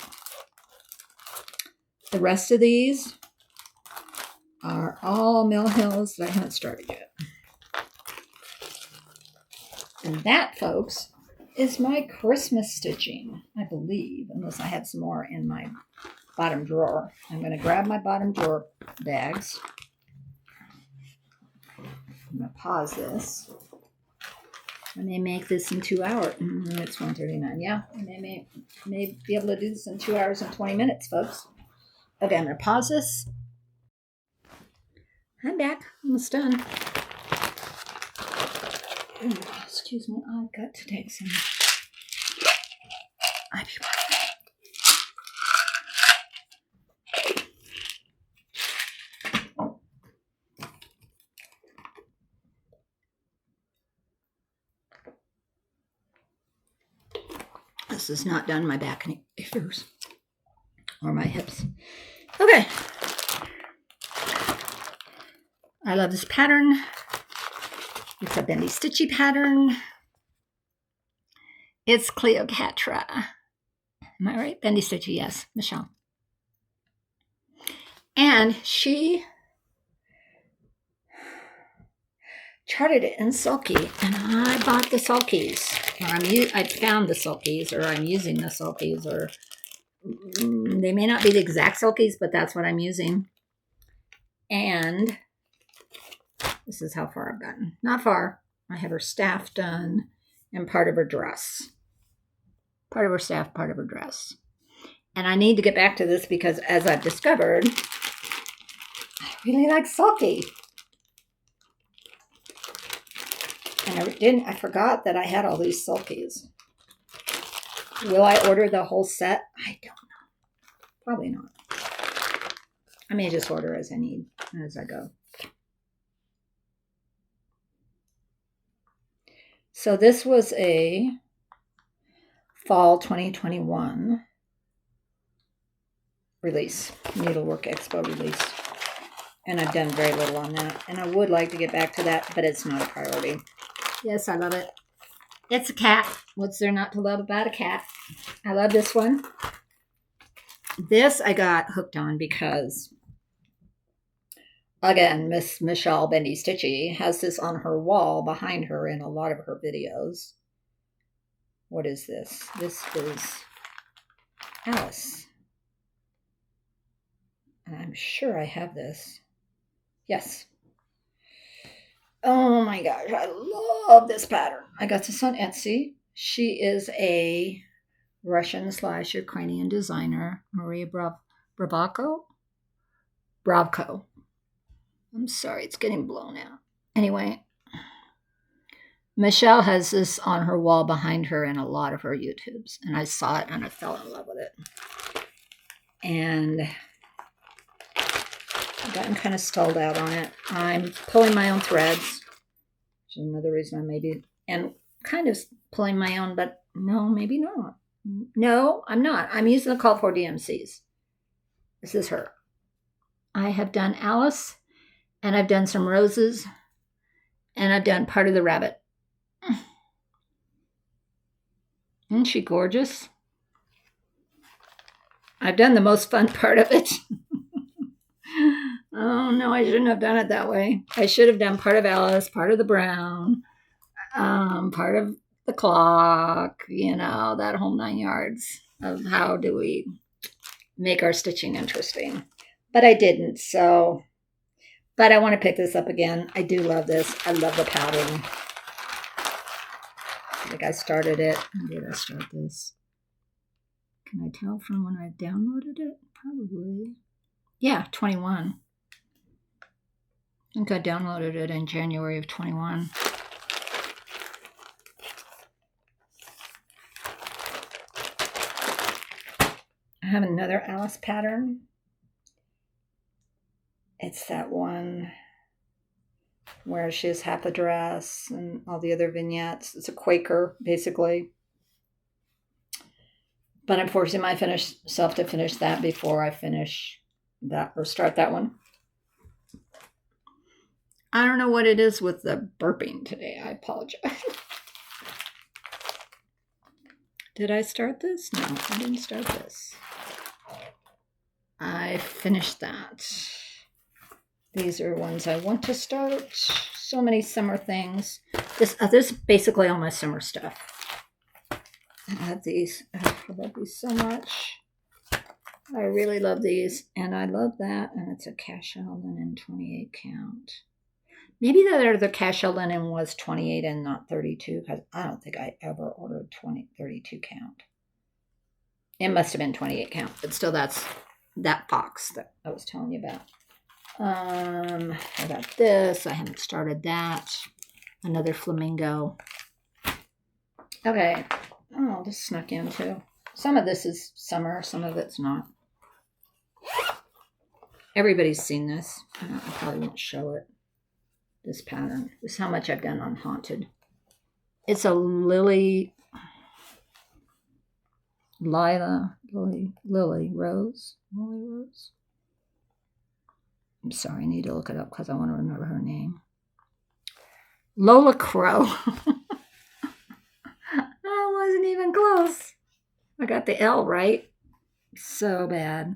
A: The rest of these are all Mill Hills that I haven't started yet. And that, folks, is my Christmas stitching, I believe, unless I have some more in my bottom drawer. I'm going to grab my bottom drawer bags. I'm going to pause this. I may make this in 2 hours. It's 1:39. Yeah, I may be able to do this in 2 hours and 20 minutes, folks. Okay, I'm going to pause this. I'm back. Almost done. Excuse me, I've got to take some ibuprofen. This has not done my back any favors or my hips. Okay. I love this pattern. It's a bendy stitchy pattern. It's Cleopatra. Am I right? Bendy stitchy, yes, Michelle. And she charted it in sulky, and I bought the sulkies. I found the sulkies, or I'm using the sulkies, or they may not be the exact sulkies, but that's what I'm using. And this is how far I've gotten. Not far. I have her staff done and part of her dress. Part of her staff, part of her dress. And I need to get back to this because, as I've discovered, I really like sulky. And I forgot that I had all these sulkies. Will I order the whole set? I don't know. Probably not. I may just order as I need, as I go. So this was a fall 2021 release, Needlework Expo release. And I've done very little on that. And I would like to get back to that, but it's not a priority. Yes, I love it. It's a cat. What's there not to love about a cat? I love this one. This I got hooked on because, again, Miss Michelle Bendy Stitchy has this on her wall behind her in a lot of her videos. What is this? This is Alice. And I'm sure I have this. Yes. Oh my gosh, I love this pattern. I got this on Etsy. She is a Russian/Ukrainian designer, Maria Bravko. I'm sorry, it's getting blown out. Anyway, Michelle has this on her wall behind her in a lot of her YouTubes. And I saw it and I fell in love with it. And I've gotten kind of stalled out on it. I'm pulling my own threads, which is another reason I maybe, and kind of pulling my own, but no, maybe not. No, I'm not. I'm using the Call for DMCs. This is her. I have done Alice, and I've done some roses, and I've done part of the rabbit. Isn't she gorgeous? I've done the most fun part of it. Oh, no, I shouldn't have done it that way. I should have done part of Alice, part of the brown, part of the clock, that whole 9 yards of how do we make our stitching interesting. But I didn't, so. But I want to pick this up again. I do love this. I love the pattern. I think I started it. When did I start this? Can I tell from when I downloaded it? Probably. Yeah, 21. I think I downloaded it in January of 21. I have another Alice pattern. It's that one where she has half a dress and all the other vignettes. It's a Quaker, basically. But I'm forcing myself to finish that before I finish that or start that one. I don't know what it is with the burping today. I apologize. Did I start this? No, I didn't start this. I finished that. These are ones I want to start. So many summer things. This is basically all my summer stuff. I love these. I love these so much. I really love these, and I love that. And it's a cashel linen 28 count. Maybe the cashel linen was 28 and not 32, because I don't think I ever ordered 32 count. It must have been 28 count, but still, that's that box that I was telling you about. I got this. I haven't started that. another flamingo. Okay. Oh, this snuck in too. Some of this is summer, some of it's not. Everybody's seen this. I probably won't show it. This pattern. This is how much I've done on Haunted. It's a lily rose. I'm sorry, I need to look it up because I want to remember her name. Lola Crow. I wasn't even close. I got the L right. So bad.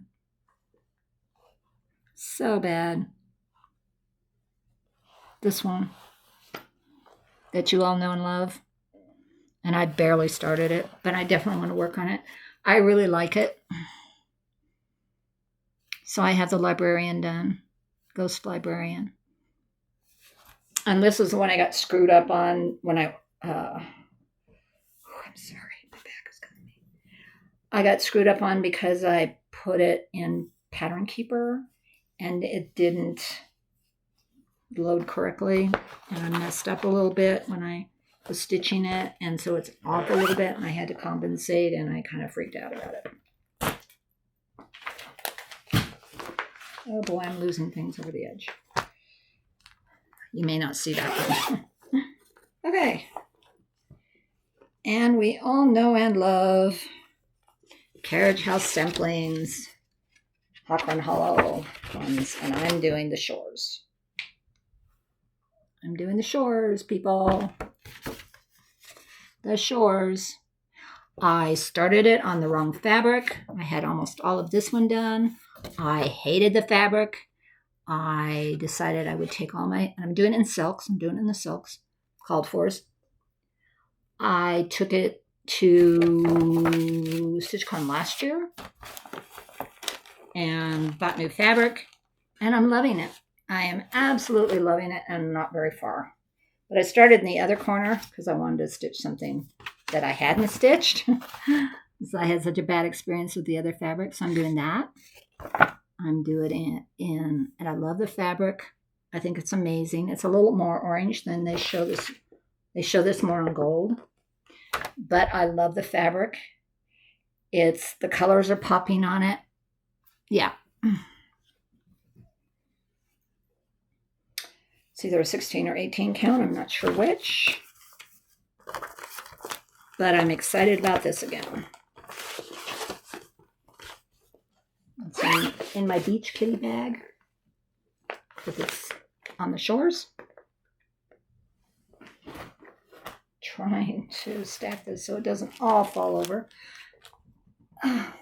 A: So bad. This one that you all know and love. And I barely started it, but I definitely want to work on it. I really like it. So I have the librarian done. Ghost Librarian. And this is the one I got screwed up on when I'm sorry, my back is killing me. I got screwed up on because I put it in Pattern Keeper and it didn't load correctly. And I messed up a little bit when I was stitching it. And so it's off a little bit and I had to compensate and I kind of freaked out about it. Oh boy, I'm losing things over the edge. You may not see that. Okay. And we all know and love Carriage House Samplings, Hawthorne Hollow ones, and I'm doing the shores. I'm doing the shores, people. The shores. I started it on the wrong fabric. I had almost all of this one done. I hated the fabric. I decided I would take all my, and I'm doing it in silks. I'm doing it in the silks, called fors. I took it to StitchCon last year and bought new fabric, and I'm loving it. I am absolutely loving it, and not very far. But I started in the other corner because I wanted to stitch something that I hadn't stitched. So I had such a bad experience with the other fabric, so I'm doing that. I'm doing it in, and I love the fabric. I think it's amazing. It's a little more orange than they show this. They show this more on gold, but I love the fabric. It's, the colors are popping on it. Yeah. It's either a 16 or 18 count. I'm not sure which, but I'm excited about this again. It's in my beach kitty bag because it's on the shores. Trying to stack this so it doesn't all fall over. And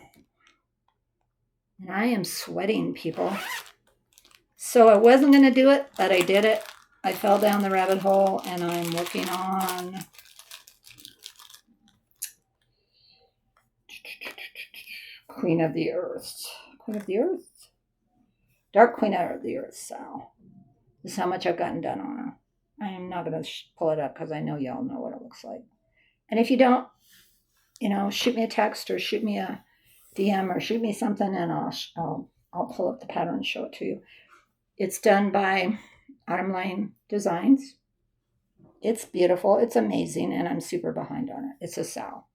A: I am sweating, people. So I wasn't going to do it, but I did it. I fell down the rabbit hole and I'm working on Queen of the Earth. Queen of the Earth? Dark Queen of the Earth, so this is how much I've gotten done on her. I am not going to pull it up because I know y'all know what it looks like. And if you don't, shoot me a text or shoot me a DM or shoot me something and I'll pull up the pattern and show it to you. It's done by Autumn Line Designs. It's beautiful. It's amazing. And I'm super behind on it. It's a Sal.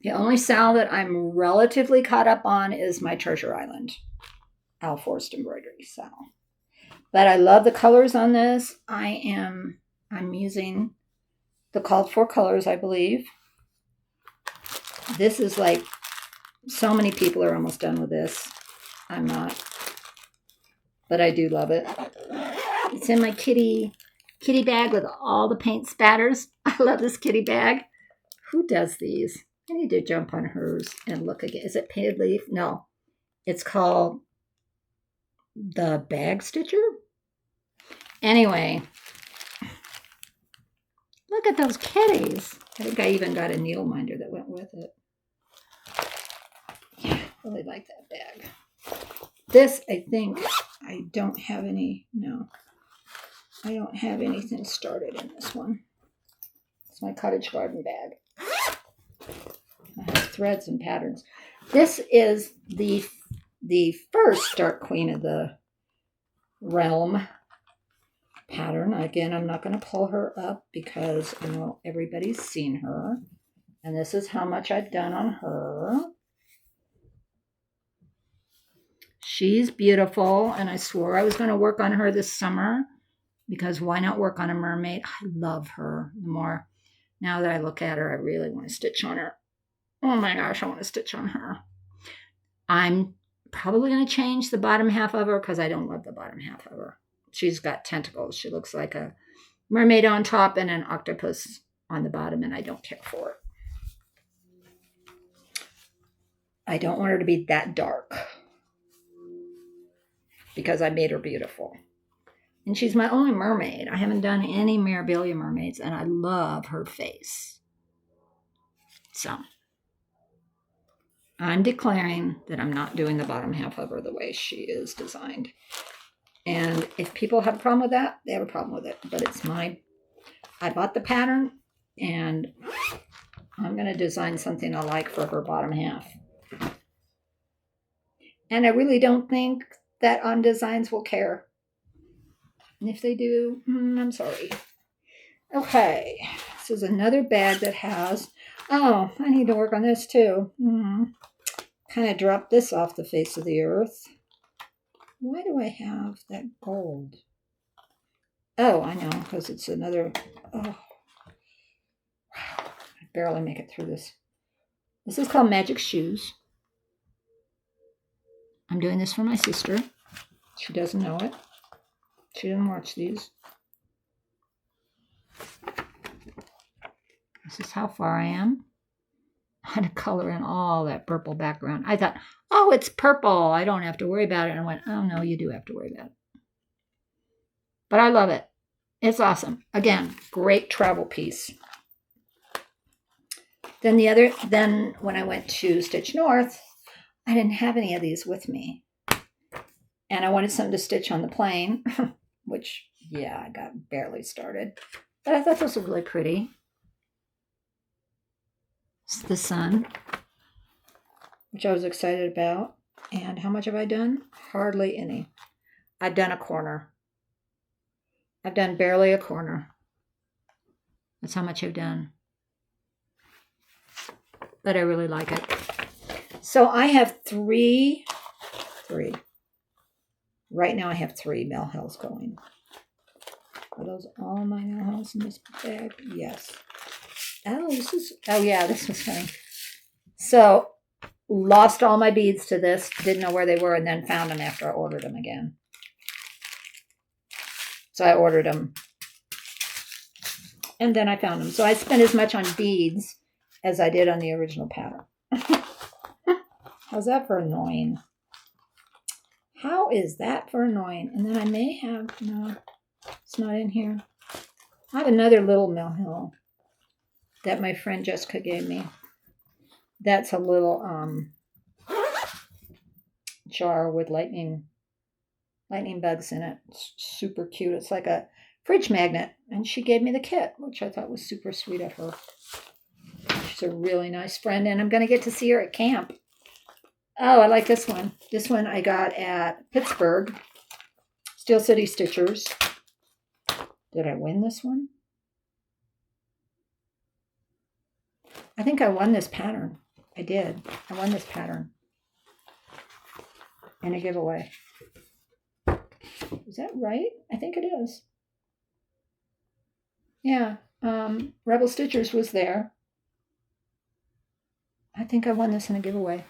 A: The only Sal that I'm relatively caught up on is my Treasure Island Al Forst embroidery Sal. But I love the colors on this. I'm using the called for colors, I believe. This is like, so many people are almost done with this. I'm not. But I do love it. It's in my kitty bag with all the paint spatters. I love this kitty bag. Who does these? I need to jump on hers and look again. Is it Painted Leaf? No. It's called the Bag Stitcher. Anyway, look at those kitties. I think I even got a needle minder that went with it. Yeah, really like that bag. This, I think, I don't have any, no. I don't have anything started in this one. It's my cottage garden bag. I have threads and patterns. This is the first Dark Queen of the Realm pattern. Again, I'm not going to pull her up because I know everybody's seen her. And this is how much I've done on her. She's beautiful, and I swore I was going to work on her this summer because why not work on a mermaid? I love her. The more now that I look at her, I really want to stitch on her. Oh my gosh, I want to stitch on her. I'm probably going to change the bottom half of her because I don't love the bottom half of her. She's got tentacles. She looks like a mermaid on top and an octopus on the bottom, and I don't care for it. I don't want her to be that dark because I made her beautiful. And she's my only mermaid. I haven't done any Mirabilia mermaids, and I love her face. So I'm declaring that I'm not doing the bottom half of her the way she is designed. And if people have a problem with that, they have a problem with it. But it's mine. I bought the pattern, and I'm going to design something I like for her bottom half. And I really don't think that On Designs will care. And if they do, I'm sorry. Okay, this is another bag that has, I need to work on this too. Kind of dropped this off the face of the earth. Why do I have that gold? Oh, I know, because it's another, I barely make it through this. This is called Magic Shoes. I'm doing this for my sister. She doesn't know it. She didn't watch these. This is how far I am. I had to color in all that purple background. I thought, oh, it's purple. I don't have to worry about it. And I went, oh, no, you do have to worry about it. But I love it. It's awesome. Again, great travel piece. Then when I went to Stitch North, I didn't have any of these with me. And I wanted something to stitch on the plane, which, yeah, I got barely started. But I thought this was really pretty. It's the sun, which I was excited about. And how much have I done? Hardly any. I've done a corner. I've done barely a corner. That's how much I've done. But I really like it. So I have three. Right now I have 3 Melhells going. Are those all my Melhells in this bag? Yes. Yeah, this was funny. So, lost all my beads to this, didn't know where they were, and then found them after I ordered them again. So I ordered them. And then I found them. So I spent as much on beads as I did on the original pattern. How's that for annoying? How is that for annoying? And then I may have, no, it's not in here. I have another little Melhill that my friend Jessica gave me. That's a little jar with lightning bugs in it. It's super cute. It's like a fridge magnet. And she gave me the kit, which I thought was super sweet of her. She's a really nice friend, and I'm going to get to see her at camp. Oh, I like this one. This one I got at Pittsburgh. Steel City Stitchers. Did I win this one? I think I won this pattern. I did. I won this pattern. In a giveaway. Is that right? I think it is. Yeah. Rebel Stitchers was there. I think I won this in a giveaway.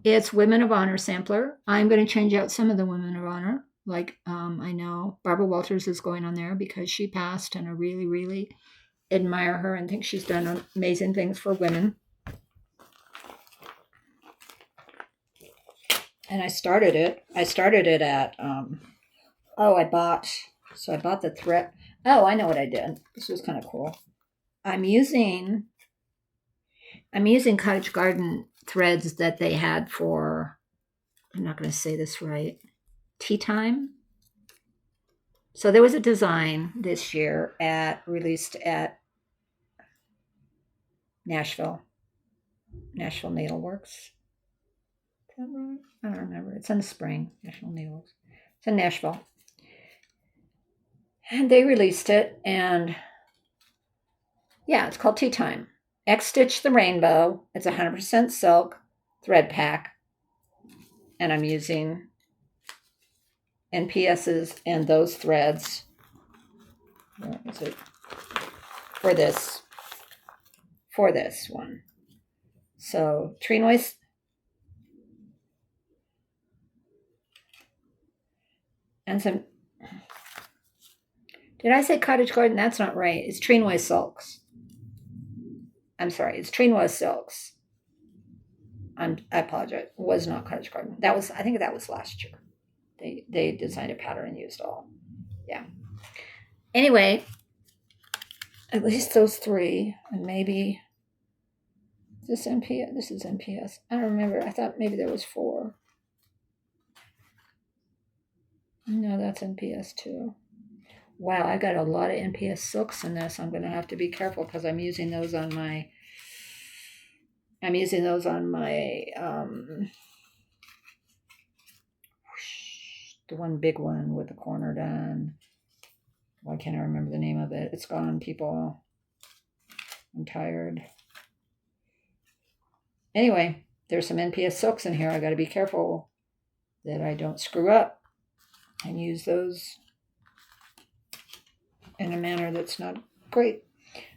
A: It's Women of Honor sampler. I'm going to change out some of the Women of Honor. Like, I know Barbara Walters is going on there because she passed, and I really, really admire her and think she's done amazing things for women. And I started it. At, I bought the thread. Oh, I know what I did. This was kind of cool. I'm using Cottage Garden threads that they had for, I'm not going to say this right, tea time. So there was a design this year released at Nashville Needleworks. Is that right? I don't remember. It's in the spring, Nashville Needleworks. It's in Nashville. And they released it, and yeah, it's called Tea Time. X Stitch the Rainbow. It's 100% silk thread pack, and I'm using NPS's and those threads. Where is it? For this one. So Tree Noise. And some, did I say Cottage Garden? That's not right. It's Tree Noise Silks. I'm sorry, it's Tree Noise Silks. I apologize. It was not Cottage Garden. I think that was last year. They designed a pattern and used all. Yeah. Anyway, at least those three, and maybe this NPS. This is NPS. I don't remember. I thought maybe there was 4. No, that's NPS too. Wow, I got a lot of NPS silks in this. I'm going to have to be careful because I'm using those on my. The one big one with the corner done. Why can't I remember the name of it? It's gone, people. I'm tired. Anyway, there's some NPS silks in here. I got to be careful that I don't screw up and use those in a manner that's not great.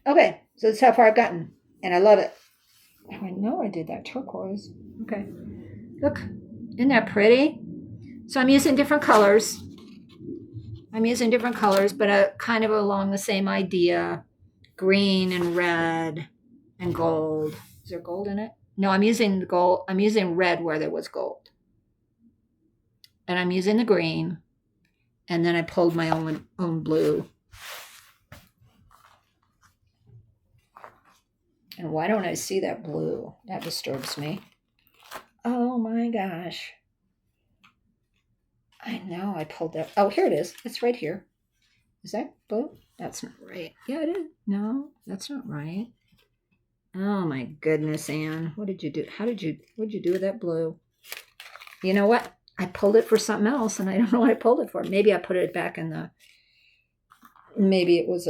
A: Okay, so that's how far I've gotten, and I love it. I know I did that turquoise. Okay, look, isn't that pretty? So I'm using different colors. But kind of along the same idea. Green and red and gold. Is there gold in it? No, I'm using gold. I'm using red where there was gold. And I'm using the green. And then I pulled my own blue. And why don't I see that blue? That disturbs me. Oh my gosh. I know I pulled that. Oh, here it is. It's right here. Is that blue? That's not right. Yeah, it is. No, that's not right. Oh my goodness, Anne. What did you do? What did you do with that blue? You know what? I pulled it for something else, and I don't know what I pulled it for. Maybe I put it back in the, maybe it was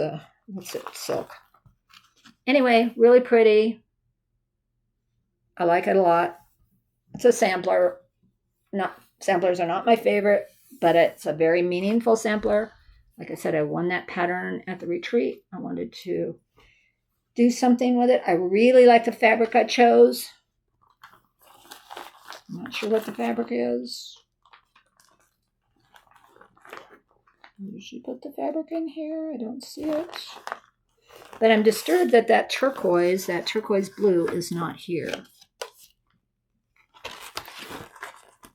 A: silk. Anyway, really pretty. I like it a lot. It's a sampler. Samplers are not my favorite, but it's a very meaningful sampler. Like I said, I won that pattern at the retreat. I wanted to do something with it. I really like the fabric I chose. I'm not sure what the fabric is. I usually put the fabric in here. I don't see it. But I'm disturbed that that turquoise blue is not here.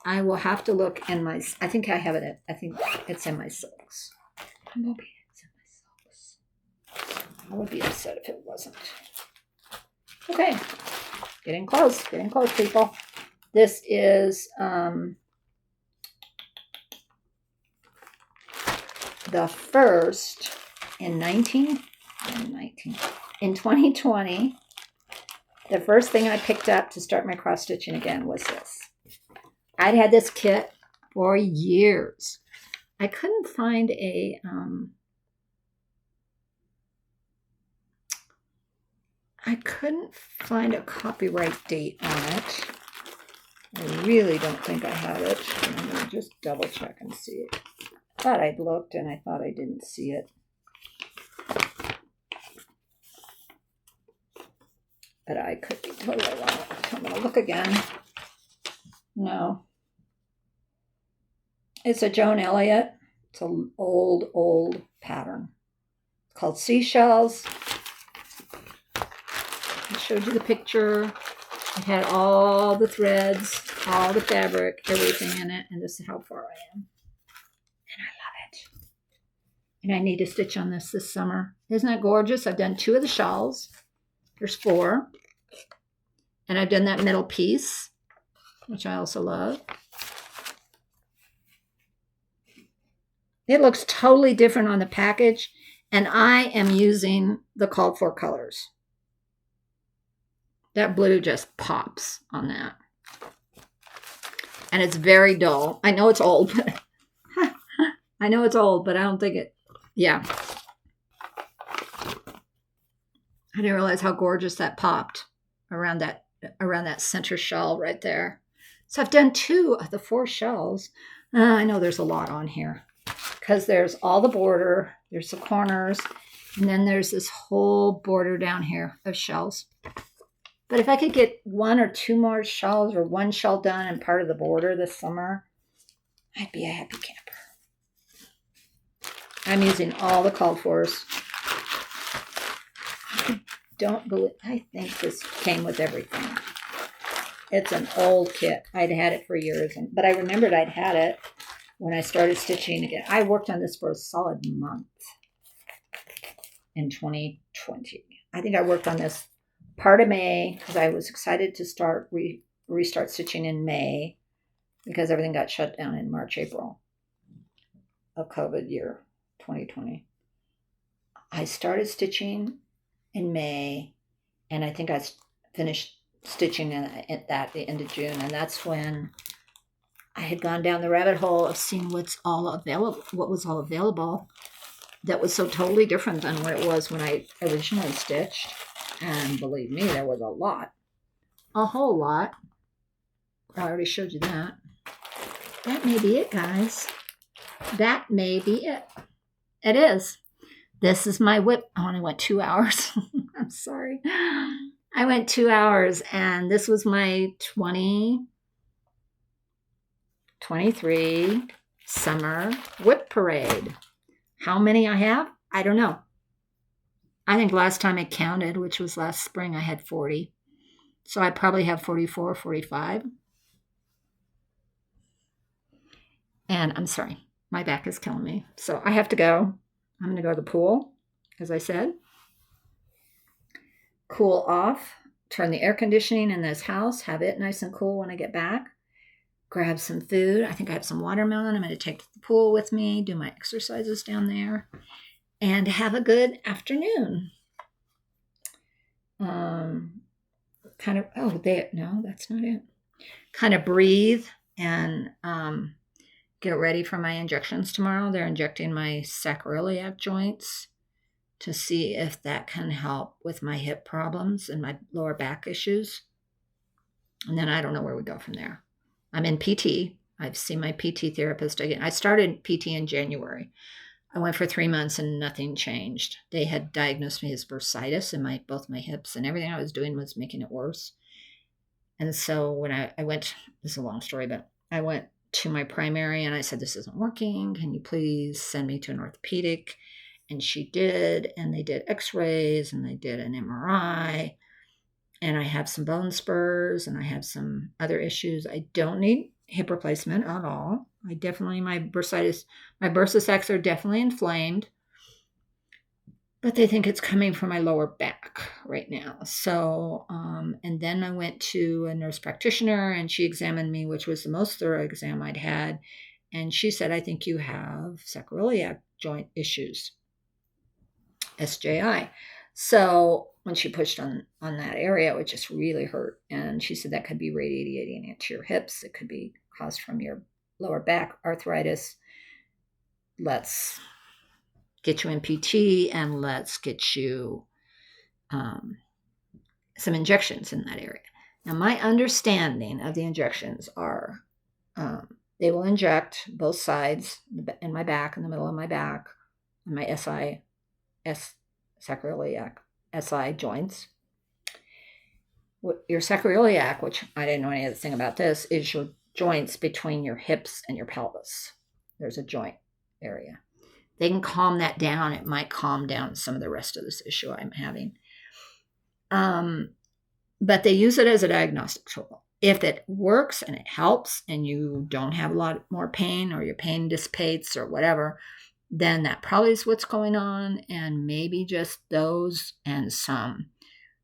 A: I will have to look in my, I think I have it, I think it's in my silks. I'm hoping it's in my silks. I would be upset if it wasn't. Okay, getting close, people. This is the first in 2020. The first thing I picked up to start my cross stitching again was this. I'd had this kit for years. I couldn't find a copyright date on it. I really don't think I have it. I'm going to just double check and see it. I thought I'd looked and I thought I didn't see it. But I could be totally wrong. I'm going to look again. No. It's a Joan Elliott. It's an old pattern. It's called Seashells. I showed you the picture. It had all the threads, all the fabric, everything in it. And this is how far I am. And I love it. And I need to stitch on this summer. Isn't that gorgeous? I've done 2 of the shawls. There's 4. And I've done that middle piece, which I also love. It looks totally different on the package, and I am using the called for colors. That blue just pops on that. And it's very dull. I know it's old, but I don't think it Yeah. I didn't realize how gorgeous that popped around that center shell right there. So I've done 2 of the 4 shells. I know there's a lot on here because there's all the border, there's the corners, and then there's this whole border down here of shells. But if I could get 1 or 2 more shells or 1 shell done and part of the border this summer, I'd be a happy camper. I'm using all the called fors. I think this came with everything. It's an old kit. I'd had it for years, but I remembered I'd had it when I started stitching again. I worked on this for a solid month in 2020. I think I worked on this part of May because I was excited to restart stitching in May because everything got shut down in March, April of COVID year 2020. I started stitching in May, and I think I finished stitching at the end of June, and that's when I had gone down the rabbit hole of seeing what was all available that was so totally different than what it was when I originally stitched. And believe me, there was a whole lot. I already showed you that. That may be it, guys. That may be it. It is. This is my WIP. I only went 2 hours. I'm sorry. I went 2 hours, and this was my 2023 summer WIP parade. How many I have? I don't know. I think last time I counted, which was last spring, I had 40. So I probably have 44, 45. And I'm sorry, my back is killing me. So I have to go. I'm going to go to the pool, as I said. Cool off. Turn the air conditioning in this house. Have it nice and cool when I get back. Grab some food. I think I have some watermelon. I'm going to take to the pool with me. Do my exercises down there. And have a good afternoon. No, that's not it. Kind of breathe and get ready for my injections tomorrow. They're injecting my sacroiliac joints to see if that can help with my hip problems and my lower back issues. And then I don't know where we go from there. I'm in PT. I've seen my PT therapist again. I started PT in January. I went for 3 months and nothing changed. They had diagnosed me as bursitis in both my hips, and everything I was doing was making it worse. And so when I went, this is a long story, but I went to my primary and I said, this isn't working. Can you please send me to an orthopedic? And she did, and they did x-rays and they did an MRI. And I have some bone spurs and I have some other issues. I don't need hip replacement at all. My bursitis, my bursa are definitely inflamed, but they think it's coming from my lower back right now. So, and then I went to a nurse practitioner and she examined me, which was the most thorough exam I'd had. And she said, I think you have sacroiliac joint issues, SJI. So when she pushed on that area, it just really hurt. And she said that could be radiating into your hips. It could be caused from your lower back arthritis. Let's get you in PT and let's get you some injections in that area. Now, my understanding of the injections are they will inject both sides in my back, in the middle of my back, and my sacroiliac SI joints. Your sacroiliac, which I didn't know anything about this, is your joints between your hips and your pelvis. There's a joint area. They can calm that down. It might calm down some of the rest of this issue I'm having. But they use it as a diagnostic tool. If it works and it helps and you don't have a lot more pain or your pain dissipates or whatever, then that probably is what's going on. And maybe just those and some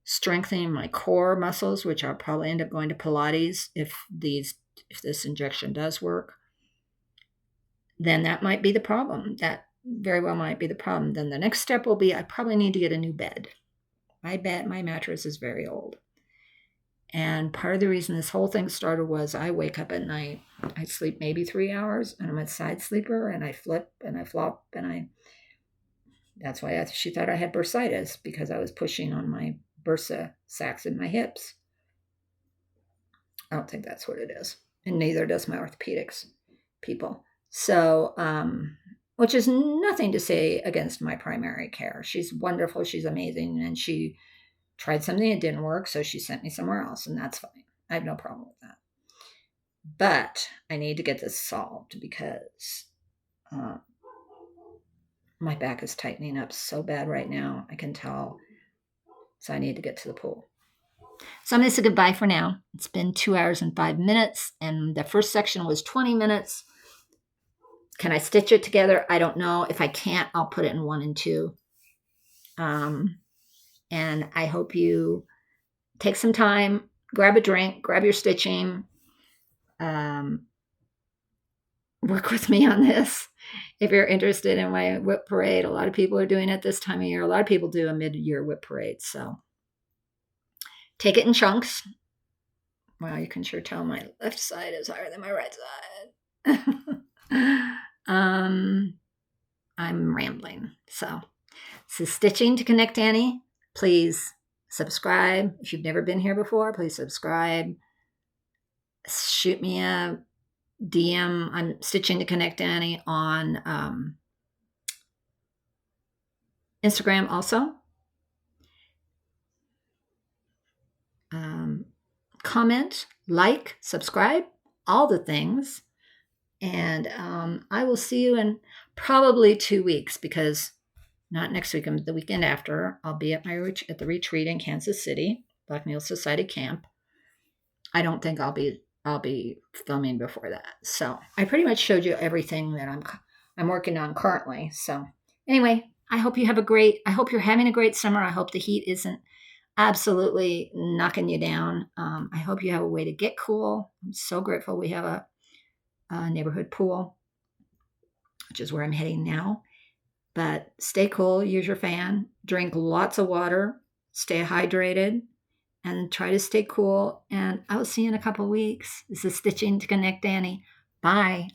A: strengthening my core muscles, which I'll probably end up going to Pilates if this injection does work. Then that might be the problem. That very well might be the problem. Then the next step will be I probably need to get a new bed. My mattress is very old. And part of the reason this whole thing started was I wake up at night, I sleep maybe 3 hours, and I'm a side sleeper, and I flip and I flop, and That's why she thought I had bursitis, because I was pushing on my bursa sacs in my hips. I don't think that's what it is. And neither does my orthopedics people. So, which is nothing to say against my primary care. She's wonderful. She's amazing. And she tried something that didn't work, so she sent me somewhere else, and that's fine. I have no problem with that. But I need to get this solved, because my back is tightening up so bad right now. I can tell. So I need to get to the pool. So I'm going to say goodbye for now. It's been 2 hours and 5 minutes, and the first section was 20 minutes. Can I stitch it together? I don't know. If I can't, I'll put it in 1 and 2. And I hope you take some time, grab a drink, grab your stitching, work with me on this. If you're interested in my WIP parade, a lot of people are doing it this time of year. A lot of people do a mid-year WIP parade. So take it in chunks. Well, you can sure tell my left side is higher than my right side. I'm rambling. So this is Stitching to Connect Annie. Please subscribe. If you've never been here before, please subscribe. Shoot me a DM. I'm Stitching to Connect Annie on Instagram also. Comment, like, subscribe, all the things. And I will see you in probably 2 weeks, because not next week, the weekend after, I'll be at the retreat in Kansas City, Black Mule Society camp. I don't think I'll be filming before that. So I pretty much showed you everything that I'm working on currently. So anyway, I hope you're having a great summer. I hope the heat isn't absolutely knocking you down. I hope you have a way to get cool. I'm so grateful we have a neighborhood pool, which is where I'm heading now. But stay cool, use your fan, drink lots of water, stay hydrated, and try to stay cool. And I will see you in a couple of weeks. This is Stitching to Connect Annie. Bye.